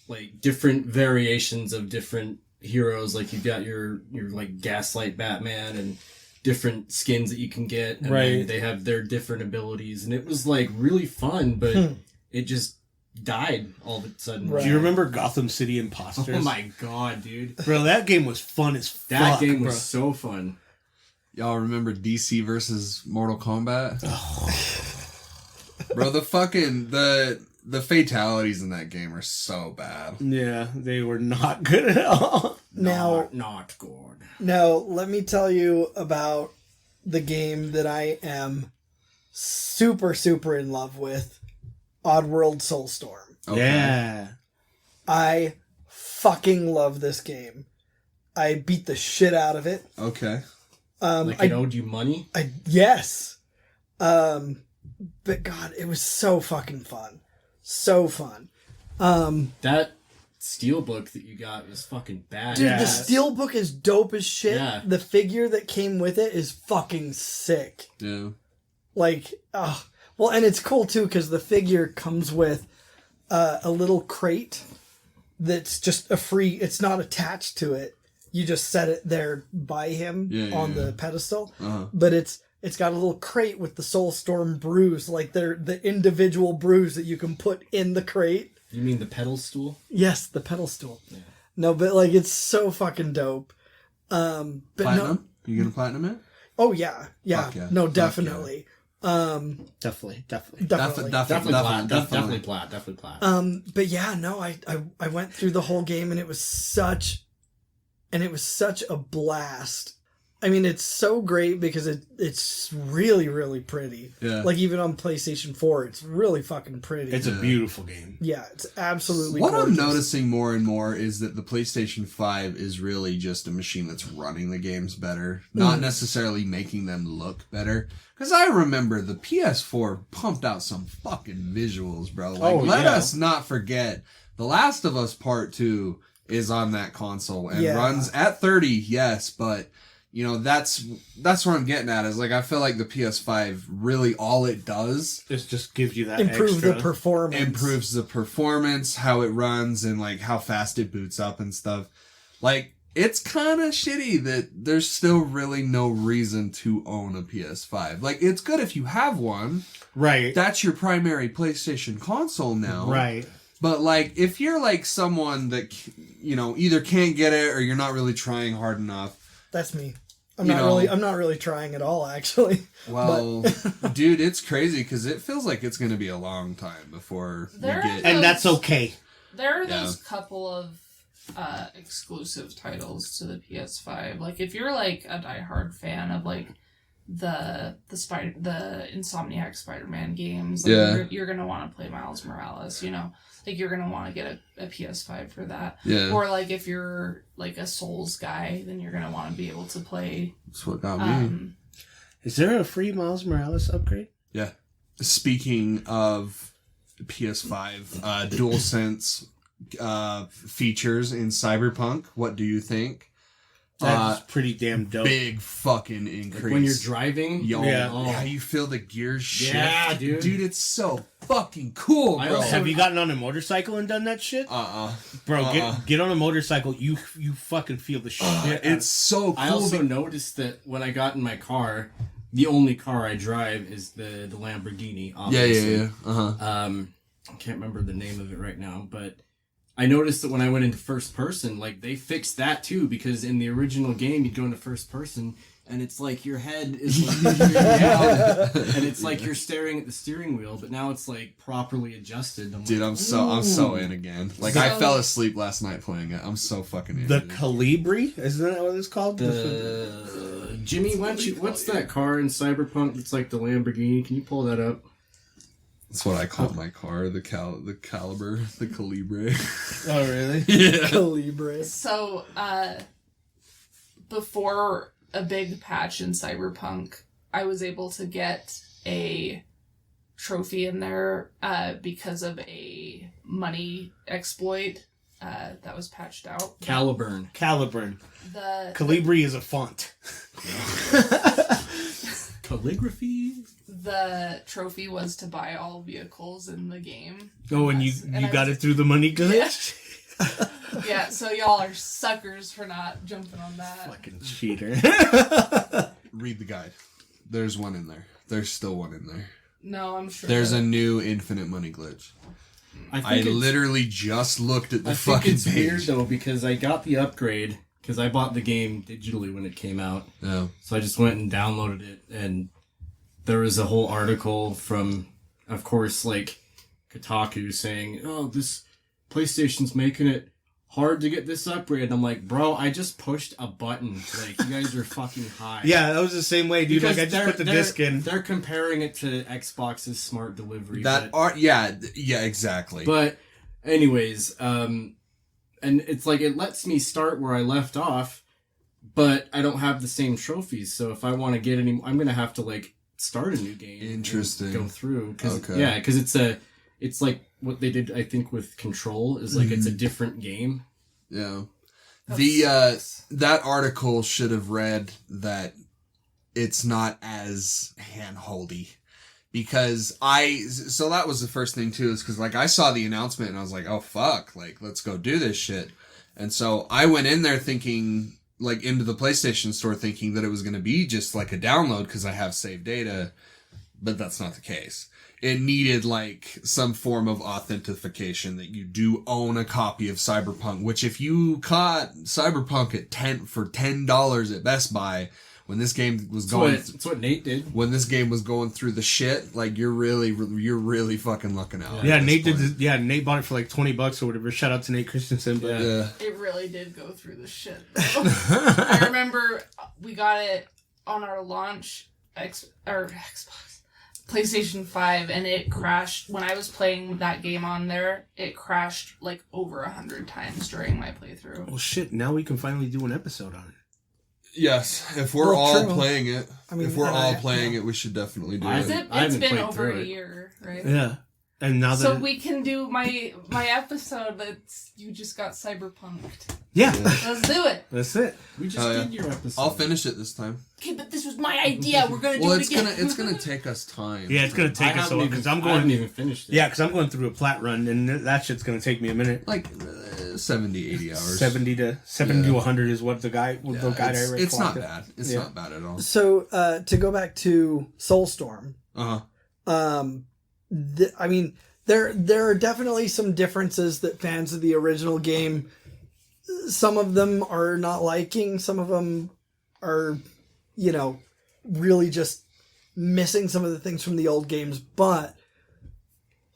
like different variations of different heroes. Like you've got your like Gaslight Batman and different skins that you can get, and Right. then they have their different abilities, and it was like really fun, but it just died all of a sudden. Right. Do you remember Gotham City Imposters? Oh my god, dude. Bro, that game was fun as fuck. That game was bro. so fun. Y'all remember DC versus Mortal Kombat? Bro, the fatalities in that game are so bad. Yeah, they were not good at all. Now, Not good. now, let me tell you about the game that I am super, super in love with. Oddworld Soulstorm. Okay. Yeah. I fucking love this game. I beat the shit out of it. Okay. Like it owed you money? Yes. But God, it was so fucking fun. So fun. That steelbook that you got was fucking bad. Dude, Yeah. the steelbook is dope as shit. Yeah. The figure that came with it is fucking sick. Yeah. Like, well, and it's cool too because the figure comes with a little crate that's just a free. It's not attached to it. You just set it there by him on the pedestal. Uh-huh. But it's got a little crate with the Soulstorm brews, like they're the individual brews that you can put in the crate. You mean the pedal stool? Yes, the pedal stool. Yeah. No, but like it's so fucking dope. But Platinum? no. You gonna platinum it? Oh yeah, yeah. Fuck yeah. No, Fuck definitely. Definitely. Definitely. Definitely plat. But yeah, no, I went through the whole game and it was such a blast. I mean, it's so great because it's really, really pretty. Yeah. Like even on PlayStation 4, it's really fucking pretty. It's a beautiful game. Yeah, it's absolutely What gorgeous. I'm noticing more and more is that the PlayStation 5 is really just a machine that's running the games better, not necessarily making them look better. Because I remember the PS4 pumped out some fucking visuals, bro. Like, let us not forget, The Last of Us Part 2 is on that console and runs at 30, yes, but... You know, that's what I'm getting at, is like, I feel like the PS5 really all it does It just gives you that improve extra. the performance. improves the performance, how it runs, and like how fast it boots up and stuff. Like, it's kind of shitty that there's still really no reason to own a PS5. Like, it's good if you have one. Right. That's your primary PlayStation console now. Right. But like, if you're like someone that, you know, either can't get it or you're not really trying hard enough. That's me. I'm not really trying at all, actually. Well, dude, it's crazy because it feels like it's going to be a long time before we There get... are And that's okay. There are those couple of exclusive titles to the PS5. Like if you're like a diehard fan of like the Insomniac Spider-Man games, like you're gonna want to play Miles Morales. You know, like you're gonna want to get a PS5 for that. Yeah. Or like if you're like a Souls guy, then you're gonna want to be able to play. That's what got me. Is there a free Miles Morales upgrade? Yeah. Speaking of PS5, DualSense features in Cyberpunk, what do you think? That's pretty damn dope. Big fucking increase. Like when you're driving, Yo, Yeah. how you feel the gears shift. Yeah, dude. Dude, it's so fucking cool, I bro. also- Have you gotten on a motorcycle and done that shit? Bro, get on a motorcycle. You fucking feel the shit. It's so cool. I also noticed that when I got in my car, the only car I drive is the Lamborghini. Obviously. Yeah. I can't remember the name of it right now, but I noticed that when I went into first person, like they fixed that too, because in the original game, you'd go into first person, and it's like your head is like down, and it's like you're staring at the steering wheel, but now it's like properly adjusted. Dude, like, I'm so in again. Like, I fell asleep last night playing it. I'm so fucking in. The Calibri? Isn't that what it's called? Jimmy, what's that car in Cyberpunk? It's like the Lamborghini. Can you pull that up? That's what I call my car, the Caliber, the Calibre. Oh, really? Yeah. Calibre. So, before a big patch in Cyberpunk, I was able to get a trophy in there because of a money exploit that was patched out. Caliburn. The Calibri is a font. Calligraphy? The trophy was to buy all vehicles in the game. Oh, and you got it through the money glitch? Yeah, so y'all are suckers for not jumping on that. Fucking cheater. Read the guide. There's one in there. There's still one in there. No, I'm sure. There's a new infinite money glitch. I literally just looked at the fucking it's page. weird though because I got the upgrade because I bought the game digitally when it came out. No. So I just went and downloaded it, and there was a whole article from, of course, like Kotaku saying, "Oh, this PlayStation's making it hard to get this upgrade." And I'm like, bro, I just pushed a button. Like, you guys are fucking high. Yeah, that was the same way, dude. Because like, I just put the disc in. They're comparing it to Xbox's smart delivery. Yeah, exactly. But, anyways, and it's like, it lets me start where I left off, but I don't have the same trophies. So if I want to get any, I'm going to have to, like, start a new game. Interesting. And go through. Okay. Yeah, because it's like what they did, I think, with Control is like it's a different game. Yeah. That article should have read that it's not as handholdy. Because so that was the first thing too, is because like I saw the announcement and I was like, oh fuck, like let's go do this shit. And so I went in there thinking, like into the PlayStation store thinking that it was going to be just like a download because I have saved data, but that's not the case. It needed like some form of authentication that you do own a copy of Cyberpunk, which if you caught Cyberpunk at $10 at Best Buy when this game was That's what Nate did. When this game was going through the shit, like you're really fucking looking out. Yeah, Nate did. Nate bought it for like $20 or whatever. Shout out to Nate Christensen. But Yeah. It really did go through the shit, though. I remember we got it on our launch Xbox, PlayStation 5, and it crashed. When I was playing that game on there, it crashed like over 100 times during my playthrough. Well, shit. Now we can finally do an episode on it. Yes, if we're all true. playing it, I mean, it, we should definitely do it. It's been over a year, right? Yeah. And now so we can do my episode that's you just got cyberpunked. Yeah. Let's do it. That's it. We just did your episode. I'll finish it this time. Okay, but this was my idea. We're gonna do it again. It's gonna take us time. Yeah, it's gonna take us a while because I haven't even finished it. Yeah, because I'm going through a plat run, and that shit's gonna take me a minute. Like 70, 80 hours. 70 to 100 is what the guide I read. It's not bad. It's not bad at all. So to go back to Soulstorm, I mean, there are definitely some differences that fans of the original game, some of them are not liking, some of them are, really just missing some of the things from the old games, but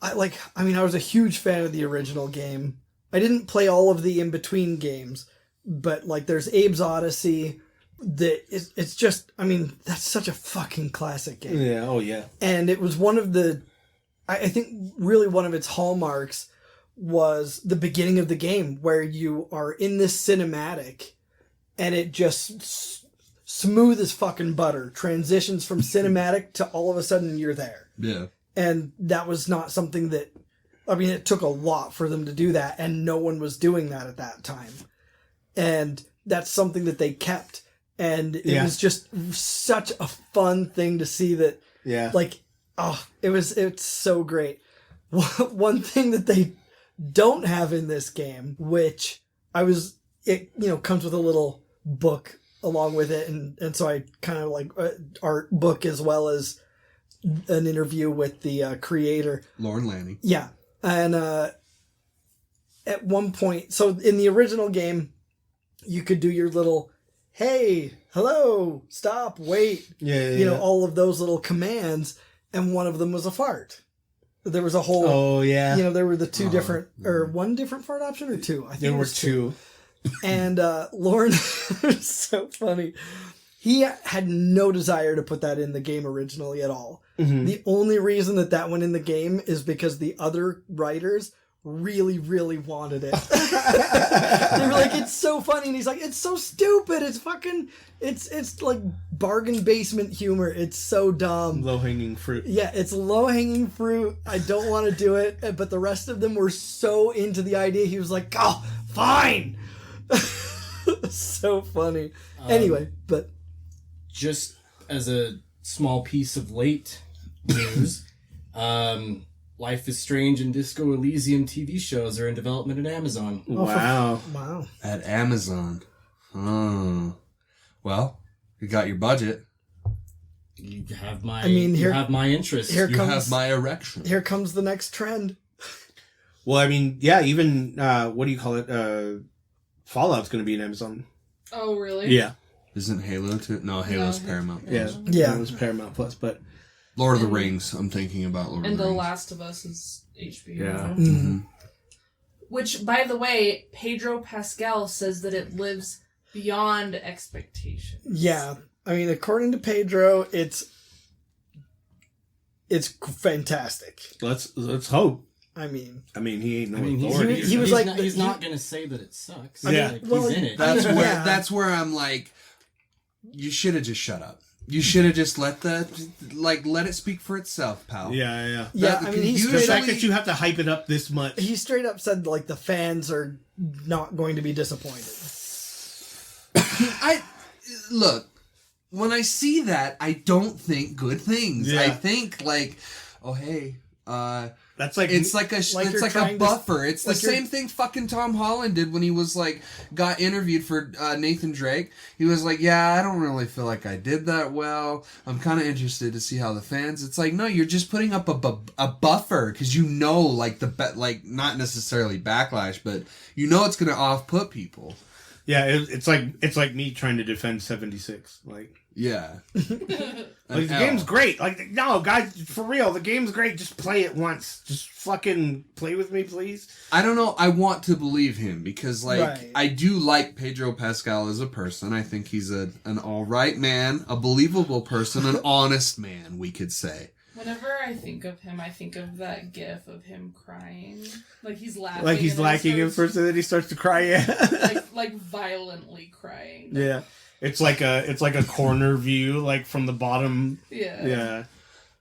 I was a huge fan of the original game. I didn't play all of the in-between games, but like there's Abe's Odyssey, it's just, that's such a fucking classic game. Yeah, oh yeah. And it was one of the, I think really one of its hallmarks was the beginning of the game where you are in this cinematic and it just smooth as fucking butter transitions from cinematic to all of a sudden you're there. Yeah. And that was not something that, it took a lot for them to do that and no one was doing that at that time. And that's something that they kept. And it was just such a fun thing to see that, it's so great. One thing that they don't have in this game, which it comes with a little book along with it. And so I kind of like art book as well as an interview with the creator. Lauren Lanning. Yeah. And at one point, so in the original game, you could do your little hey, hello, stop, wait. Yeah, You know, all of those little commands, and one of them was a fart. There was a whole, Oh, yeah. you know, there were the two different, or one different fart option or two? I think There it were was two. And Lauren, was so funny. He had no desire to put that in the game originally at all. Mm-hmm. The only reason that went in the game is because the other writers really, really wanted it. They were like, it's so funny. And he's like, it's so stupid. It's fucking, it's like bargain basement humor. It's so dumb. Low-hanging fruit. Yeah, it's low-hanging fruit. I don't want to do it. But the rest of them were so into the idea. He was like, oh, fine. So funny. Anyway, but... Just as a small piece of late news, Life is Strange and Disco Elysium TV shows are in development at Amazon. Wow. Wow. At Amazon. Oh. Well, you got your budget. You have my, I mean, you have my interest. Here You comes, have my erection. Here comes the next trend. Well, I mean, yeah, even, what do you call it? Fallout's going to be in Amazon. Oh, really? Yeah. Isn't Halo too? No, Halo's No. Paramount. Yeah. Yeah. It was Paramount Plus, but... Lord of the Rings. I'm thinking about Lord And of the The Rings. Last of Us is HBO. Yeah. Mm-hmm. Which, by the way, Pedro Pascal says that it lives beyond expectations. Yeah. I mean, according to Pedro, it's fantastic. Let's hope. I mean, he ain't no I mean, authority. he was like he's the- not going to say that it sucks. Yeah. Like, Well, he's in it. That's where Yeah. that's where I'm like, you should have just shut up. You should have just let it speak for itself, pal. Yeah. yeah, That I mean, he could The straight usually- up, fact that you have to hype it up this much. he straight up said, like, the fans are not going to be disappointed. I look, when I see that, I don't think good things. Yeah. I think like, oh hey, That's like... it's like Like it's you're like a trying to- buffer. It's the like you're- same thing fucking Tom Holland did when he was like got interviewed for Nathan Drake. He was like, "Yeah, I don't really feel like I did that well. I'm kind of interested to see how the fans." It's like, no, you're just putting up a buffer because you know, like like not necessarily backlash, but you know it's gonna off-put people. Yeah, it's like me trying to defend 76. Like Yeah. the game's great. Like, no, guys, for real, the game's great. Just play it once. Just fucking play with me, please. I don't know. I want to believe him because, like, Right. I do like Pedro Pascal as a person. I think he's an all right man, a believable person, an honest man, we could say. Whenever I think of him, I think of that gif of him crying. Like he's laughing. Like he's and then lacking in starts, person, then he starts to cry. Yeah. like violently crying. Yeah. It's like a corner view, like from the bottom. Yeah. Yeah.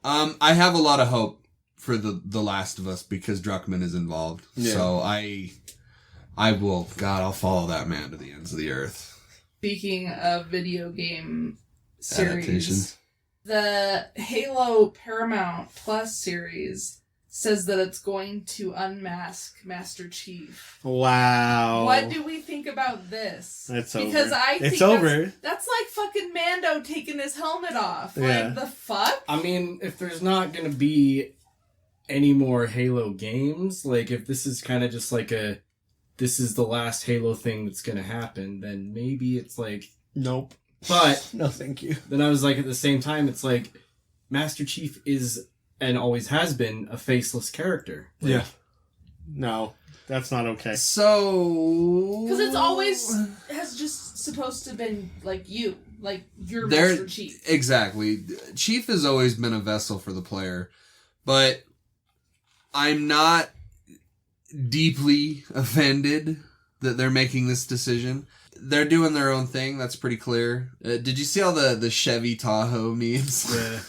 I have a lot of hope for the Last of Us because Druckmann is involved. Yeah. So I will. God, I'll follow that man to the ends of the earth. Speaking of video game series, Adaptations. the Halo Paramount Plus series says that it's going to unmask Master Chief. Wow. What do we think about this? It's Because over. I think It's over. That's like fucking Mando taking his helmet off. Yeah. Like, the fuck? I mean, if there's not going to be any more Halo games, like if this is kind of just like this is the last Halo thing that's going to happen, then maybe it's like, Nope. but No, thank you. then I was like, at the same time, it's like Master Chief is and always has been a faceless character. Like, Yeah. No, that's not okay. So Because it's always has just supposed to been like you. Like, you're There- Master Chief. Exactly. Chief has always been a vessel for the player, but I'm not deeply offended that they're making this decision. They're doing their own thing. That's pretty clear. Did you see all the Chevy Tahoe memes? Yeah.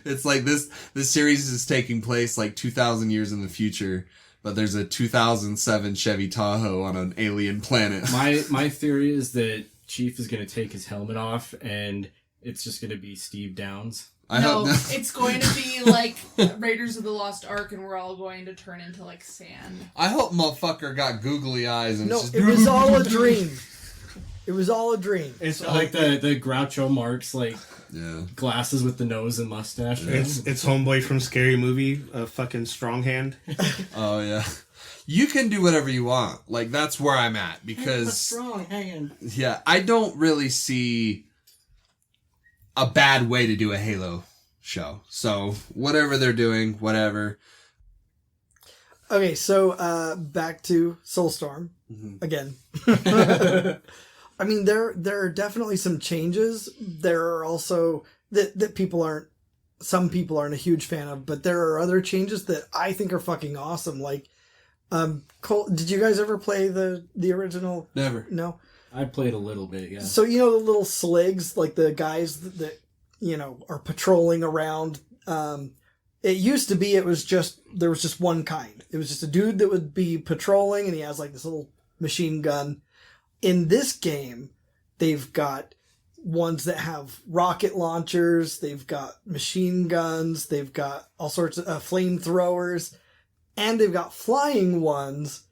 It's like this series is taking place like 2,000 years in the future, but there's a 2007 Chevy Tahoe on an alien planet. My theory is that Chief is going to take his helmet off and it's just going to be Steve Downs. I No, hope it's going to be like Raiders of the Lost Ark, and we're all going to turn into like sand. I hope motherfucker got googly eyes and No, just it was all a dream. It was all a dream. It's Like the Groucho Marx, like, yeah. glasses with the nose and mustache. It's homeboy from Scary Movie, a fucking strong hand. Oh yeah. You can do whatever you want. Like, that's where I'm at. Because, strong hand. yeah, I don't really see a bad way to do a Halo show. So, whatever they're doing, whatever. Okay, so back to Soulstorm again. I mean, there are definitely some changes. There are also that some people aren't a huge fan of, but there are other changes that I think are fucking awesome. Like, Cole, did you guys ever play the original? Never. No. I played a little bit, yeah. So you know the little sligs, like the guys that you know are patrolling around. It used to be there was just one kind. It was just a dude that would be patrolling, and he has like this little machine gun. In this game, they've got ones that have rocket launchers, they've got machine guns, they've got all sorts of flamethrowers, and they've got flying ones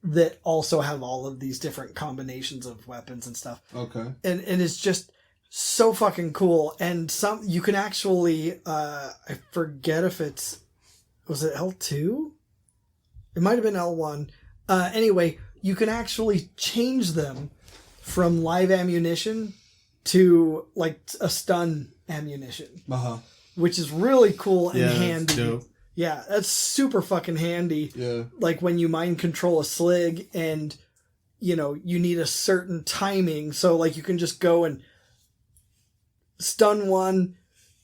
that also have all of these different combinations of weapons and stuff. Okay. And it's just so fucking cool. And you can actually, I forget if was it L2? It might have been L1. Anyway, you can actually change them from live ammunition to like a stun ammunition, which is really cool and handy. That's dope. Yeah, that's super fucking handy. Yeah. Like when you mind control a slig and you know you need a certain timing, so like you can just go and stun one,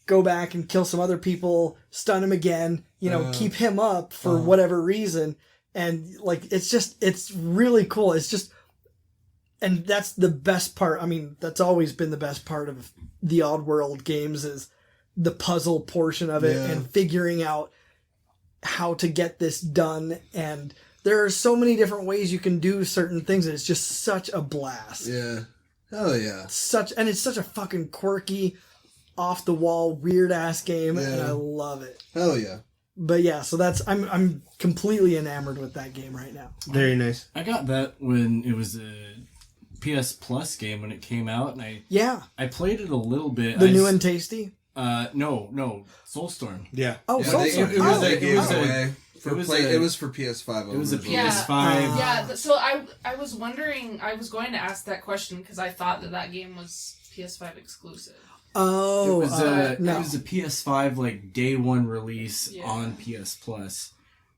go back and kill some other people, stun him again, you know, keep him up for whatever reason. And like, it's really cool. It's just, and that's the best part. I mean, that's always been the best part of the Oddworld games is the puzzle portion of it and figuring out how to get this done. And there are so many different ways you can do certain things. And it's just such a blast. Yeah. Hell yeah. And it's such a fucking quirky, off the wall, weird ass game. And I love it. Hell yeah. But yeah, so I'm completely enamored with that game right now. Very nice. I got that when it was a PS Plus game when it came out, and I played it a little bit. The new and tasty? No, Soulstorm. Yeah. Oh, Yeah, Soulstorm. It was for PS5. It was a originally. PS5. Yeah, so I was wondering, I was going to ask that question because I thought that game was PS5 exclusive. Oh, it was no. It was a PS5 like day one release on PS Plus,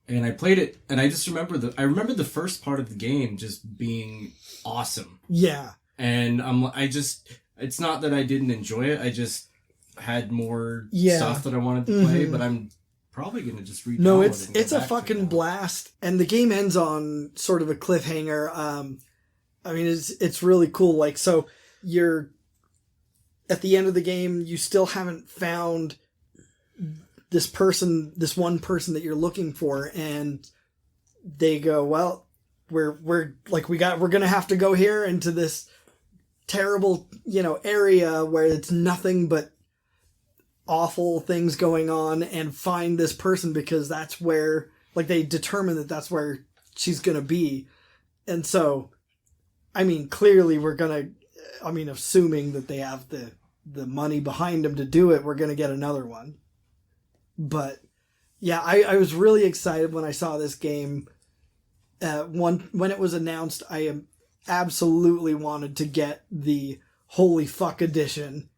and I played it, and I just remember the first part of the game just being awesome. Yeah, and it's not that I didn't enjoy it, I just had more stuff that I wanted to play, but I'm probably gonna just read. No, it's a fucking blast, and the game ends on sort of a cliffhanger. I mean, it's really cool. Like, so you're at the end of the game, you still haven't found this one person that you're looking for, and they go, well, we're gonna have to go here into this terrible, you know, area where it's nothing but awful things going on, and find this person because that's where, like, they determine that that's where she's gonna be. And so, I mean, clearly assuming that they have the money behind them to do it, we're going to get another one. But yeah, I was really excited when I saw this game. When it was announced, I absolutely wanted to get the Holy Fuck edition.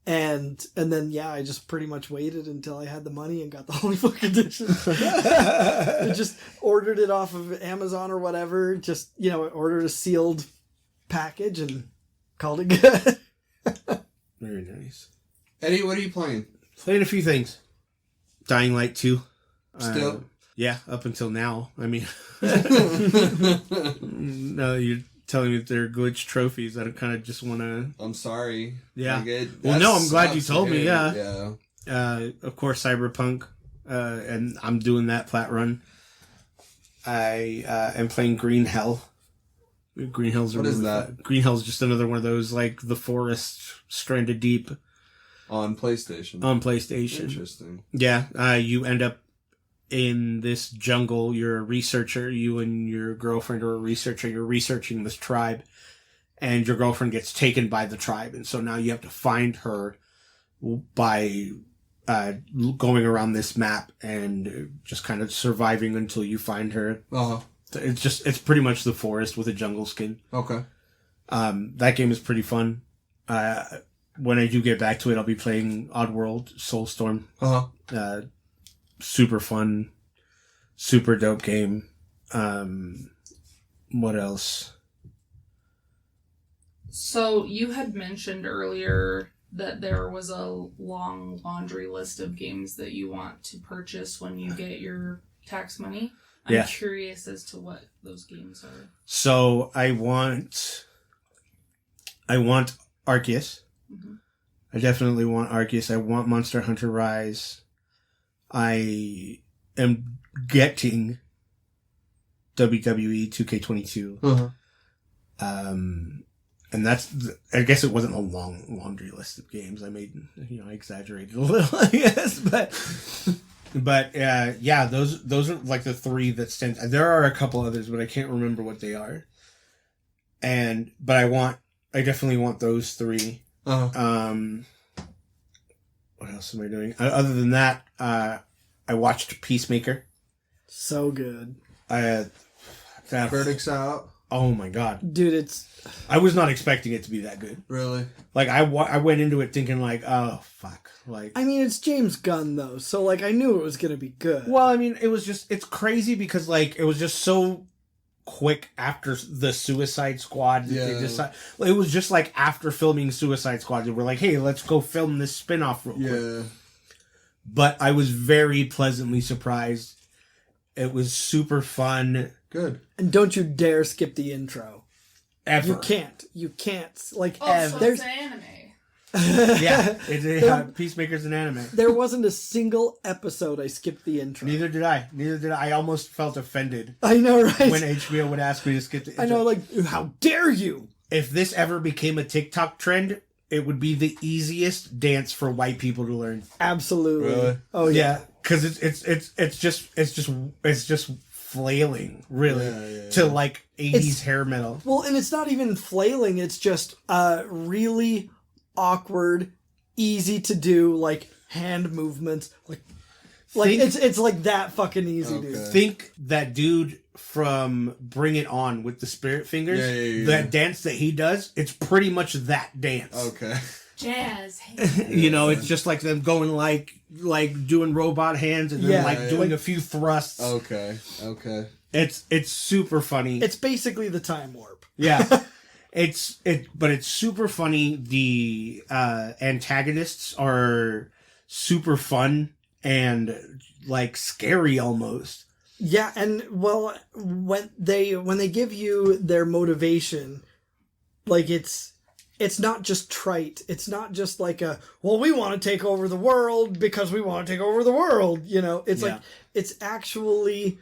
And then, yeah, I just pretty much waited until I had the money and got the Holy Fuck edition. I just ordered it off of Amazon or whatever. Just, you know, ordered a sealed package and called it good. Very nice. Eddie, what are you playing? Played a few things. Dying Light 2. Still? Yeah, up until now. I mean, no, you're telling me that they're glitch trophies. I kind of just want to... I'm sorry. Yeah. Like well, no, I'm glad you told me, Yeah. Of course, Cyberpunk, and I'm doing that plat run. I am playing Green Hell. Green Hell's What really is that? fun. Green Hell's just another one of those, like, the forest stranded deep. On PlayStation. On PlayStation. Interesting. Yeah, you end up in this jungle. You're a researcher. You and your girlfriend are a researcher. You're researching this tribe, and your girlfriend gets taken by the tribe, and so now you have to find her by going around this map and just kind of surviving until you find her. Uh-huh. It's pretty much the forest with a jungle skin. Okay. That game is pretty fun. When I do get back to it, I'll be playing Oddworld Soulstorm. Super fun, super dope game. What else? So you had mentioned earlier that there was a long laundry list of games that you want to purchase when you get your tax money. I'm curious as to what those games are. So I want Arceus. Mm-hmm. I definitely want Arceus. I want Monster Hunter Rise. I am getting WWE 2K22. And I guess it wasn't a long laundry list of games. I I exaggerated a little, I guess, but yeah, those are like the three that stand. There are a couple others, but I can't remember what they are. But I definitely want those three. What else am I doing? Other than that, I watched Peacemaker. So good. Verdict's out. Oh my god, dude! I was not expecting it to be that good. Really? Like I went into it thinking like, oh fuck. Like, I mean, it's James Gunn though, so like I knew it was gonna be good. Well, I mean, it's crazy because like it was just so quick after the Suicide Squad. Yeah. It was just like after filming Suicide Squad, they were like, hey, let's go film this spinoff real quick. Yeah. But I was very pleasantly surprised. It was super fun. Good. And don't you dare skip the intro. Ever. You can't. Like, so there's it's an anime. Yeah, Peacemaker's an anime. There wasn't a single episode I skipped the intro. Neither did I. I almost felt offended. I know, right? When HBO would ask me to skip the intro. I know, like, how dare you? If this ever became a TikTok trend, it would be the easiest dance for white people to learn. Absolutely. Really? Oh yeah. Because it's just flailing, really, to like 80s hair metal. Well, and it's not even flailing. It's just really awkward, easy to do, like hand movements. It's like that fucking easy, dude. Think that dude from Bring It On with the spirit fingers. Yeah. That dance that he does, it's pretty much that dance. Okay. Jazz. It's just like them going like doing robot hands and then doing a few thrusts. Okay. It's super funny. It's basically the time warp. Yeah. But it's super funny. The antagonists are super fun and like scary almost. Yeah, and well, when they give you their motivation, like it's not just trite. It's not just like we want to take over the world because we want to take over the world. It's like it's actually,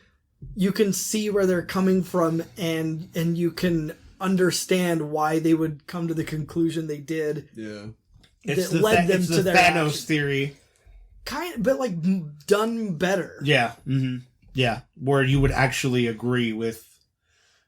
you can see where they're coming from, and you can understand why they would come to the conclusion they did. Yeah, It's that led them to their Thanos action. theory. But like done better. Yeah. Mm-hmm. Yeah. Where you would actually agree with,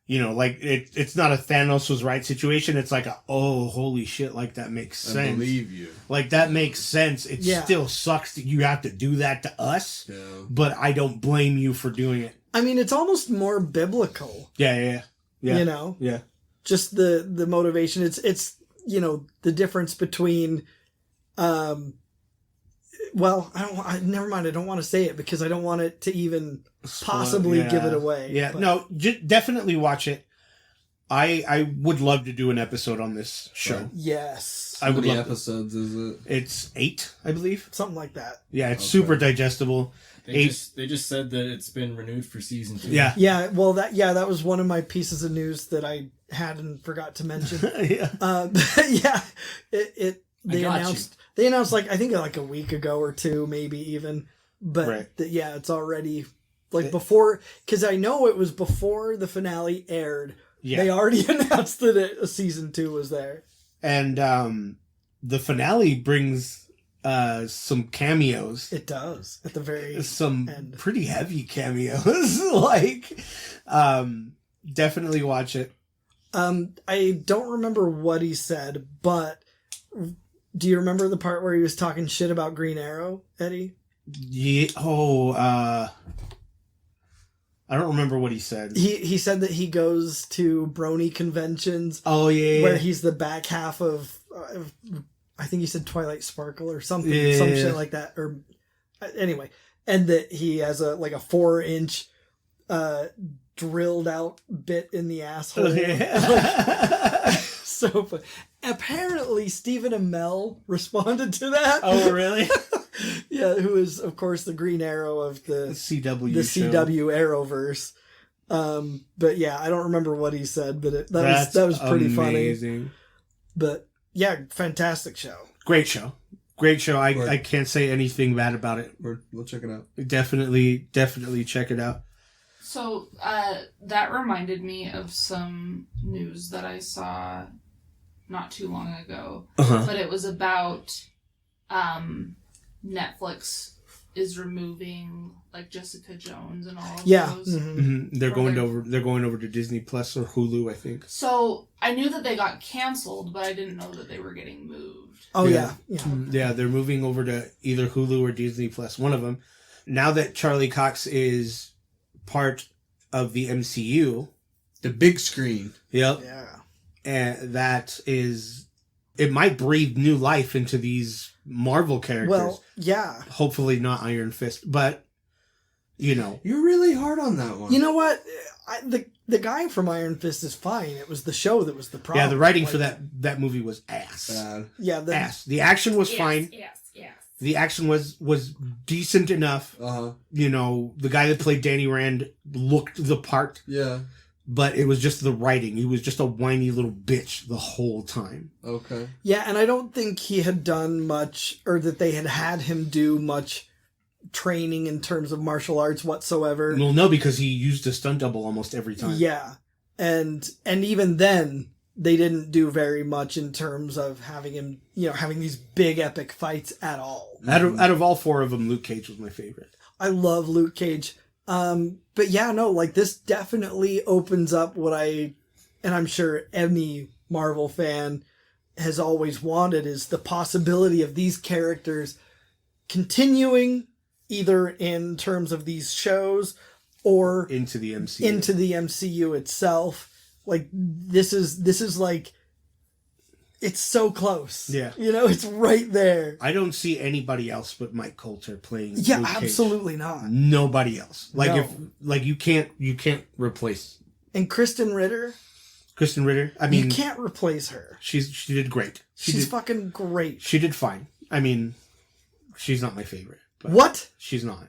like it's not a Thanos was right situation. It's like holy shit, like that makes sense. I believe you. Like that makes sense. It still sucks that you have to do that to us. Yeah. But I don't blame you for doing it. I mean, it's almost more biblical. Yeah. Yeah. Just the motivation. It's the difference between never mind. I don't want to say it because I don't want it to even possibly give it away. Yeah, but no, definitely watch it. I would love to do an episode on this show. Yes. How many episodes is it? It's 8, I believe. Something like that. Yeah, it's super digestible. They just said that it's been renewed for season 2. Yeah. Yeah, well that was one of my pieces of news that I had and forgot to mention. They announced like I think like a week ago or two, maybe even. But it's already like before, because I know it was before the finale aired. Yeah. They already announced that a season 2 was there. And the finale brings some cameos. It does at the very end. Pretty heavy cameos. Definitely watch it. I don't remember what he said, but do you remember the part where he was talking shit about Green Arrow, Eddie? Yeah. I don't remember what he said. He said that he goes to brony conventions. Oh yeah, where he's the back half of I think he said Twilight Sparkle or something, some shit like that. Or anyway, and that he has a 4-inch drilled out bit in the asshole. So apparently Stephen Amell responded to that. Oh really? Yeah, who is of course the Green Arrow of the CW CW Arrowverse. But yeah, I don't remember what he said, but that was pretty amazing. funny. But yeah, fantastic show. Great show. I can't say anything bad about it. We'll check it out. Definitely check it out. So that reminded me of some news that I saw not too long ago, but it was about Netflix is removing like Jessica Jones and all of those. Mm-hmm. They're going over to Disney Plus or Hulu, I think. So I knew that they got canceled, but I didn't know that they were getting moved. Oh yeah. Yeah, they're moving over to either Hulu or Disney Plus, one of them. Now that Charlie Cox is part of the MCU, the big screen. Yep. Yeah. And it might breathe new life into these Marvel characters. Well, yeah. Hopefully not Iron Fist, but you're really hard on that one. You know what? The guy from Iron Fist is fine. It was the show that was the problem. Yeah, the writing for that movie was ass. Bad. Yeah, ass. The action was fine. Yes. The action was decent enough. The guy that played Danny Rand looked the part. Yeah. But it was just the writing. He was just a whiny little bitch the whole time. Okay. Yeah, and I don't think he had done much, or that they had him do much training in terms of martial arts whatsoever. Well, no, because he used a stunt double almost every time. Yeah. And even then, they didn't do very much in terms of having him, having these big epic fights at all. Out of all four of them, Luke Cage was my favorite. I love Luke Cage. But yeah, no, this definitely opens up and I'm sure any Marvel fan has always wanted, is the possibility of these characters continuing either in terms of these shows or into the MCU. Into the MCU itself. This is it's so close. Yeah. It's right there. I don't see anybody else but Mike Coulter playing Yeah, Luke Cage. absolutely not. Nobody else. No. You can't replace And Kristen Ritter, I mean, you can't replace her. she did great. She's fucking great. She did fine. I mean, she's not my favorite. But What? She's not.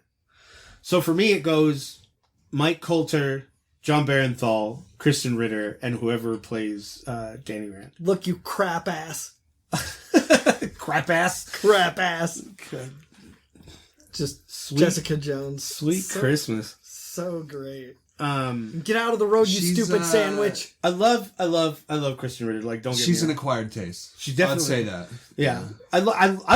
So for me, it goes Mike Coulter, John Barenthal, Kristen Ritter, and whoever plays Danny Rand. Look, you crap ass. Crap ass? Crap ass. Just Sweet, Jessica Jones. Sweet Christmas. So great. Get out of the road, you she's, stupid sandwich. I love Kristen Ritter. Don't get She's me an wrong. acquired taste. She's definitely. I'd say that. Yeah. I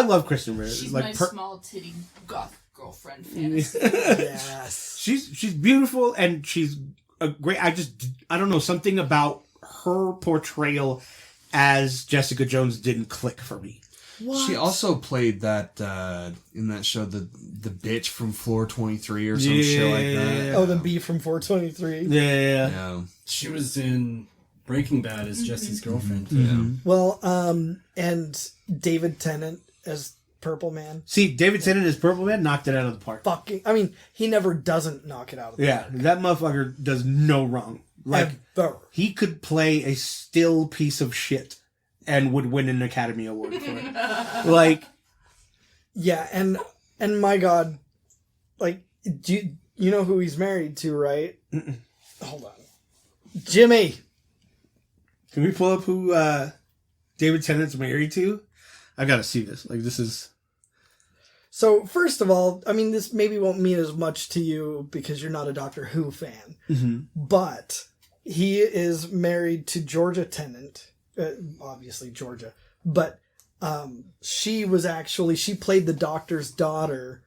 love Kristen Ritter. She's my small titty goth girlfriend fantasy. Yes. She's beautiful and she's a great. I don't know, something about her portrayal as Jessica Jones didn't click for me. What? She also played that in that show, the bitch from Floor 23 or some shit like that. Oh, the bee from 423. Yeah. She was in Breaking Bad as Jesse's girlfriend. Yeah. Well, and David Tennant as Purple Man. See, David Tennant as Purple Man knocked it out of the park. He never doesn't knock it out of the park. That motherfucker does no wrong. Ever. He could play a still piece of shit and would win an Academy Award for it. Yeah, and my God, do you know who he's married to, right? Mm-mm. Hold on. Jimmy! Can we pull up who David Tennant's married to? I gotta see this. This is... So, first of all, this maybe won't mean as much to you because you're not a Doctor Who fan. Mm-hmm. But he is married to Georgia Tennant. Obviously Georgia. But she played the Doctor's daughter.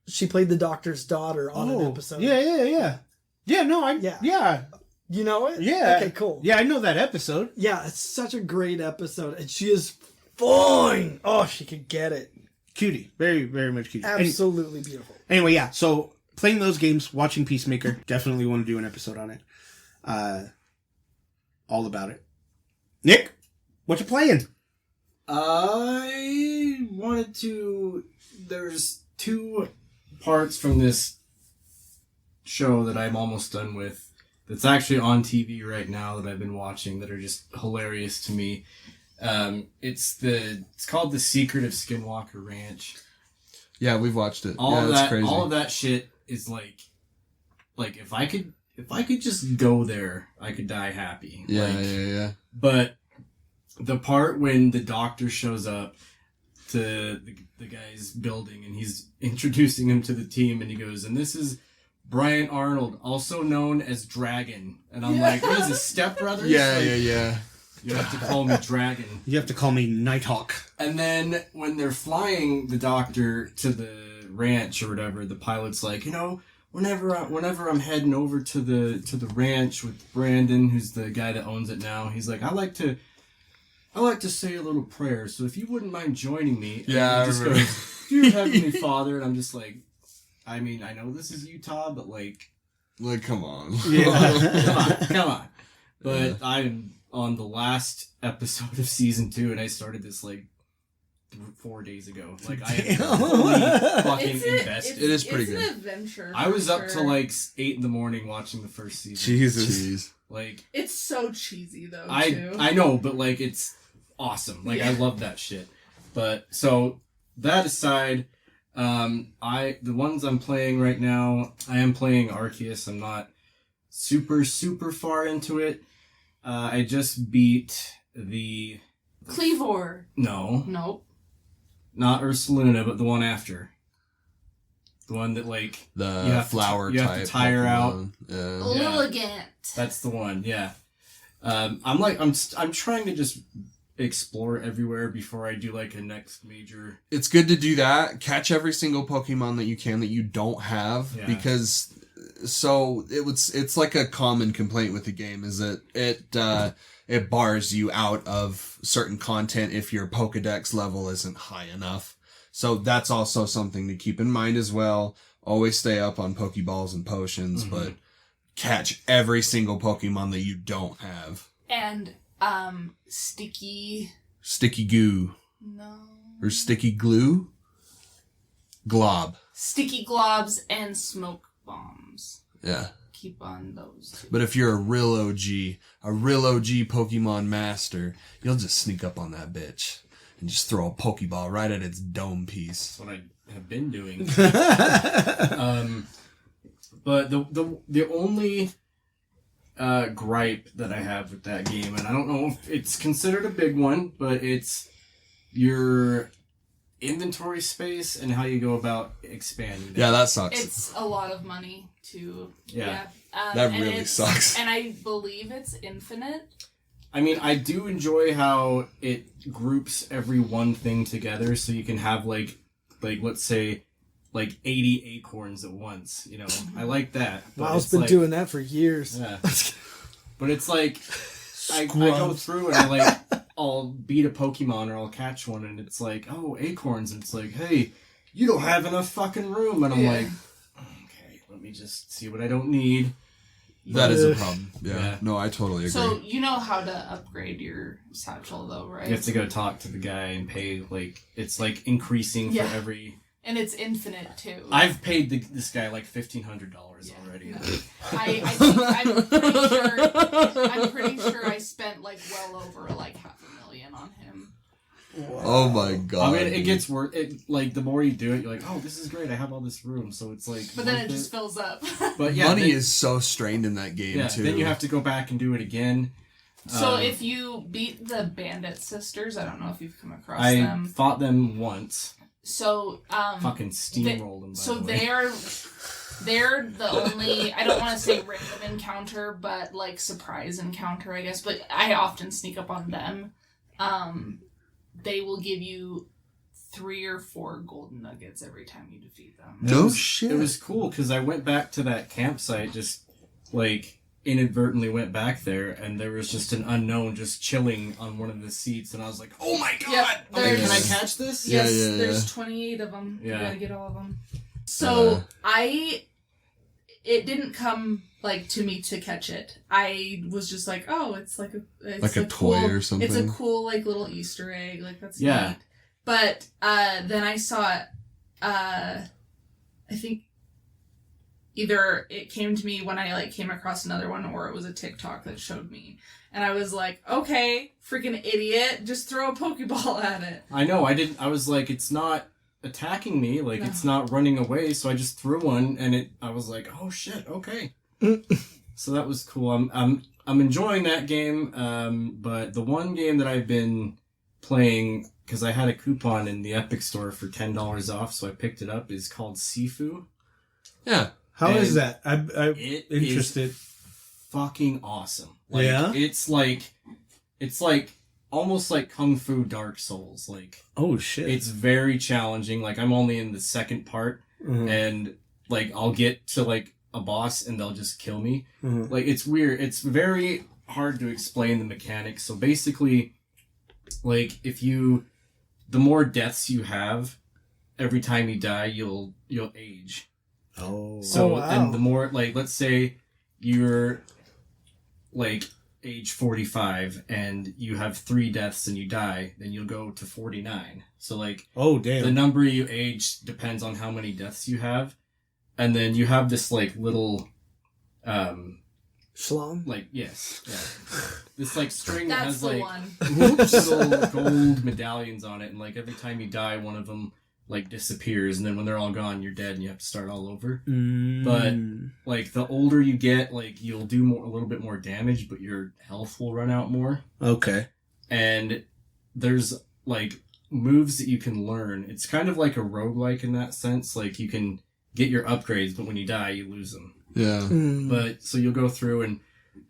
She played the Doctor's daughter on an episode. Yeah. Yeah, no, yeah. You know it? Yeah. Okay, cool. Yeah, I know that episode. Yeah, it's such a great episode. And she is fine. Oh, she could get it. Cutie. Very, very much cutie. Absolutely beautiful. Anyway, yeah. So playing those games, watching Peacemaker. Definitely want to do an episode on it. All about it. Nick, what you playing? I wanted to... There's 2 parts from this show that I'm almost done with. That's actually on TV right now that I've been watching that are just hilarious to me. It's called The Secret of Skinwalker Ranch. Yeah, we've watched it. It's crazy. All of that shit is like if I could just go there, I could die happy. Yeah. But the part when the doctor shows up to the guy's building and he's introducing him to the team and he goes, and this is Brian Arnold, also known as Dragon. And I'm like, what is this, Step Brothers? Yeah. You have to call me Dragon. You have to call me Nighthawk. And then when they're flying the doctor to the ranch or whatever, the pilot's like, whenever I'm heading over to the ranch with Brandon, who's the guy that owns it now, he's like, I like to say a little prayer, so if you wouldn't mind joining me. Yeah, and he just goes, Dear Heavenly Father, and I'm just like, I mean, I know this is Utah, but like come on. Yeah. come on. But I'm on the last episode of season 2, and I started this like 4 days ago. Like I am fully fucking invested. It is pretty it's good. An adventure. I was up sure. till like 8 in the morning watching the first season. Jesus. Like It's so cheesy though. Too. I know, but like it's awesome. Like I love that shit. But so that aside, the ones I'm playing right now, I am playing Arceus. I'm not super far into it. I just beat the Cleavor. No, Nope. not Ursaluna, but the one after. The one that like The you have flower to, you type. have to tire out. Yeah. Lilligant. That's the one. Yeah. I'm trying to just explore everywhere before I do like a next major. It's good to do that. Catch every single Pokemon that you can that you don't have, because it's like a common complaint with the game is that it bars you out of certain content if your Pokedex level isn't high enough. So that's also something to keep in mind as well. Always stay up on Pokeballs and potions, but catch every single Pokemon that you don't have. And sticky. Sticky goo. No. Or sticky glue? Glob. Sticky globs and smoke bombs. Yeah. Keep on those two. But if you're a real OG Pokemon master, you'll just sneak up on that bitch and just throw a Pokeball right at its dome piece. That's what I have been doing. But the only gripe that I have with that game, and I don't know if it's considered a big one, but it's your inventory space and how you go about expanding. Yeah, that sucks. It's a lot of money to... Yeah. That really sucks. And I believe it's infinite. I mean, I do enjoy how it groups every one thing together, so you can have like let's say, like 80 acorns at once. You know, I like that. Miles been doing that for years. Yeah. But it's like I go through and I'll beat a Pokemon or I'll catch one, and it's like, oh, acorns, and it's like, hey, you don't have enough fucking room, and I'm like, okay, let me just see what I don't need. That is a problem. Yeah. No, I totally agree. So you know how to upgrade your satchel, though, right? You have to go talk to the guy and pay, it's increasing for every... And it's infinite, too. I've paid this guy $1,500 already. Yeah. I'm pretty sure I spent well over $500,000 on him. Wow. Oh my god. I mean, it gets worth it. The more you do it, you're like, oh, this is great. I have all this room, so it's like. But then it just fills up. But yeah, money is so strained in that game too. Then you have to go back and do it again. So if you beat the Bandit Sisters, I don't know if you've come across them. I fought them once. So fucking steamrolled them. So they're the only, I don't want to say random encounter, but surprise encounter, I guess. But I often sneak up on them. They will give you 3 or 4 golden nuggets every time you defeat them. No shit. It was cool because I went back to that campsite, just inadvertently went back there, and there was just an unknown just chilling on one of the seats, and I was like, oh my god! Yep, Can I catch this? Yes, there's 28 of them. Yeah. You gotta get all of them. So I it didn't come like to me to catch it. I was just like, oh, it's like a toy cool, or something. It's a cool like little Easter egg. Like that's Yeah. neat. But then I saw it. I think either it came to me when I like came across another one, or it was a TikTok that showed me, and I was like, okay, freaking idiot, just throw a Pokeball at it. I know. I was like, it's not attacking me. Like, No. it's not running away. So I just threw one, and I was like, oh shit, okay. So that was cool. I'm enjoying that game. But the one game that I've been playing, because I had a coupon in the Epic Store for $10 off, so I picked it up, is called Sifu. Yeah. How is And that? I'm it interested. is fucking awesome. Like, Yeah? It's like almost like Kung Fu Dark Souls. Like, Oh shit! it's very challenging. Like, I'm only in the second part, Mhm. and like I'll get to like a boss and they'll just kill me. Mhm. Like, it's weird. It's very hard to explain the mechanics. So basically, like, the more deaths you have, every time you die, you'll age. Oh. So, wow. and the more, like, let's say you're, like, age 45 and you have 3 deaths and you die, then you'll go to 49. So, like, Oh damn. the number you age depends on how many deaths you have. And then you have this, like, little, Schlong. like, yes, yeah. This, like, string that That's has, the like, one. little gold medallions on it. And, like, every time you die, one of them, like, disappears. And then when they're all gone, you're dead and you have to start all over. Mm. Like, the older you get, like, you'll do a little bit more damage, but your health will run out more. Okay. And there's, like, moves that you can learn. It's kind of like a roguelike in that sense. Like, you can get your upgrades, but when you die, you lose them. Yeah. Mm. But, so you'll go through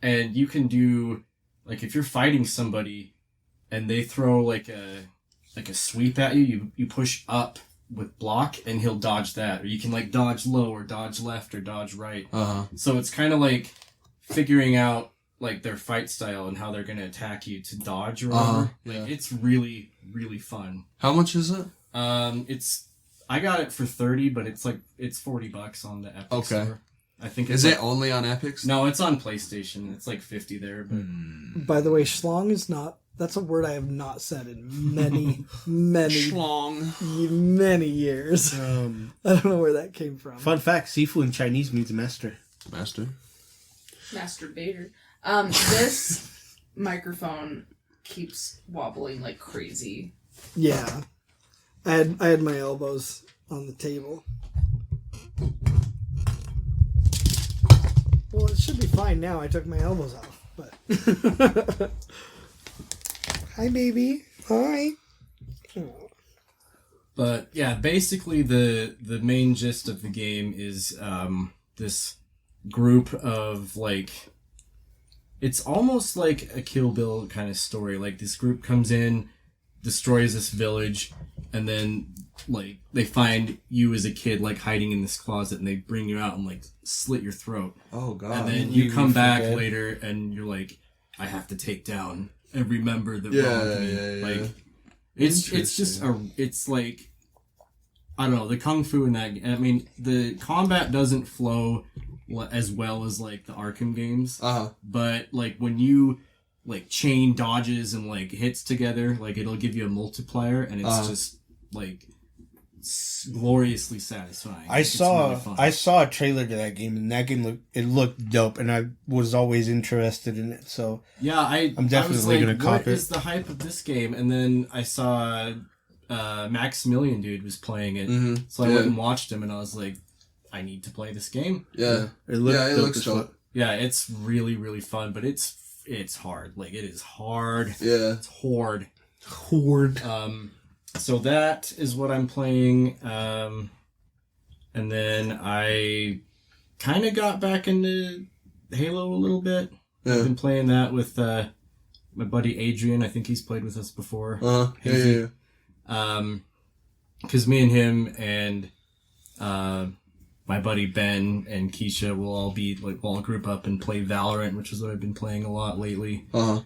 and you can do, like, if you're fighting somebody and they throw, like a sweep at you, you push up with block and he'll dodge that. Or you can, like, dodge low or dodge left or dodge right. Uh-huh. So it's kind of like figuring out, like, their fight style and how they're going to attack you to dodge or whatever. Yeah. Like, it's really, really fun. How much is it? I got it for $30, but it's $40 on the Epic Okay. Store. I think Is it only on Epics? No, it's on PlayStation. It's like $50 there, but By the way, schlong is not. That's a word I have not said in many, many, Schlong. many years. I don't know where that came from. Fun fact: Sifu in Chinese means master. Master. Masturbator. This microphone keeps wobbling like crazy. Yeah, I had my elbows on the table. Well, it should be fine now. I took my elbows off, but hi, baby. Hi. But yeah, basically the main gist of the game is this group of, like, it's almost like a Kill Bill kind of story. Like, this group comes in, destroys this village, and then, like, they find you as a kid, like, hiding in this closet, and they bring you out and, like, slit your throat. Oh, God. And then you come back later and you're like, I have to take down every member that wronged me. Yeah. Like, it's just it's like, I don't know, the kung fu in that, I mean, the combat doesn't flow as well as, like, the Arkham games. Uh-huh. But, like, when you, like, chain dodges and, like, hits together, like, it'll give you a multiplier, and it's just, like, gloriously satisfying. I Like, saw it's really fun. I saw a trailer to that game, and that game looked dope, and I was always interested in it. So Yeah, I'm definitely gonna cop What it. is the hype of this game? And then I saw Maximilian dude was playing it, Mhm. so I Yeah. went and watched him, and I was like, I need to play this game. Yeah. it looked Yeah, it dope looks as dope. fuck. Yeah, it's really really fun, but it's hard. Like, it is hard. Yeah. It's hard. Horde. So that is what I'm playing. And then I kind of got back into Halo a little bit. I've Yeah. been playing that with my buddy Adrian. I think he's played with us before. Uh-huh. Yeah. Because me and him and my buddy Ben and Keisha will all be, like, we'll all group up and play Valorant, which is what I've been playing a lot lately. Uh-huh.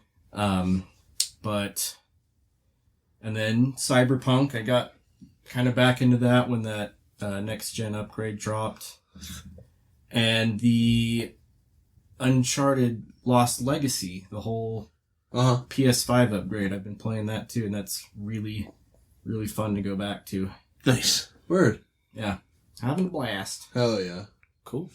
And then Cyberpunk, I got kind of back into that when that next gen upgrade dropped. And the Uncharted Lost Legacy, the whole PS5 upgrade. I've been playing that too, and that's really, really fun to go back to. Nice. Word. Yeah. Having a blast. Hell yeah. Cool.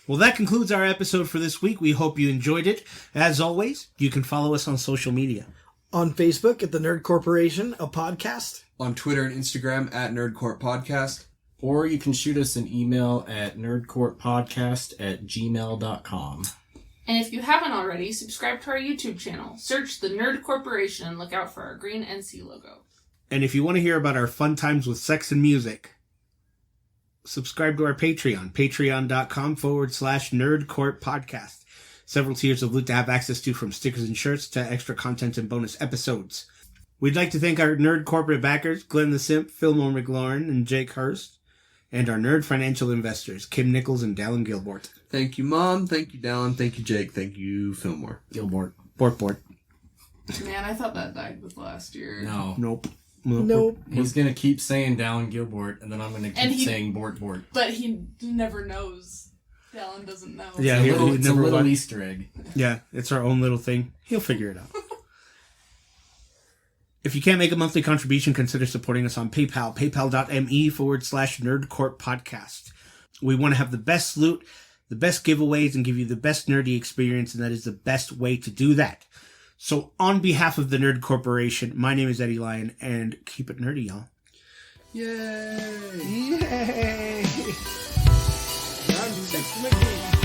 Well, that concludes our episode for this week. We hope you enjoyed it. As always, you can follow us on social media. On Facebook at the Nerd Corporation, a podcast. On Twitter and Instagram at Nerdcourt Podcast. Or you can shoot us an email at nerdcourtpodcast@gmail.com. And if you haven't already, subscribe to our YouTube channel. Search the Nerd Corporation and look out for our green NC logo. And if you want to hear about our fun times with sex and music, subscribe to our Patreon, patreon.com/nerdcourtpodcast. Several tiers of loot to have access to, from stickers and shirts to extra content and bonus episodes. We'd like to thank our Nerd Corporate backers, Glenn the Simp, Fillmore McLaurin, and Jake Hurst, and our Nerd Financial investors, Kim Nichols and Dallin Gilbort. Thank you, Mom. Thank you, Dallin. Thank you, Jake. Thank you, Fillmore. Gilbort. Bort. Man, I thought that died with last year. No. Nope. He's going to keep saying Dallin Gilbort, and then I'm going to keep saying Bort. But he never knows. Dallin doesn't know. Yeah, It's a little Easter egg. Yeah, it's our own little thing. He'll figure it out. If you can't make a monthly contribution, consider supporting us on PayPal, paypal.me/nerdcourtpodcast. We want to have the best loot, the best giveaways, and give you the best nerdy experience, and that is the best way to do that. So on behalf of the Nerd Corporation, my name is Eddie Lyon, and keep it nerdy, y'all. Yay! Yay! I'm Six McGee.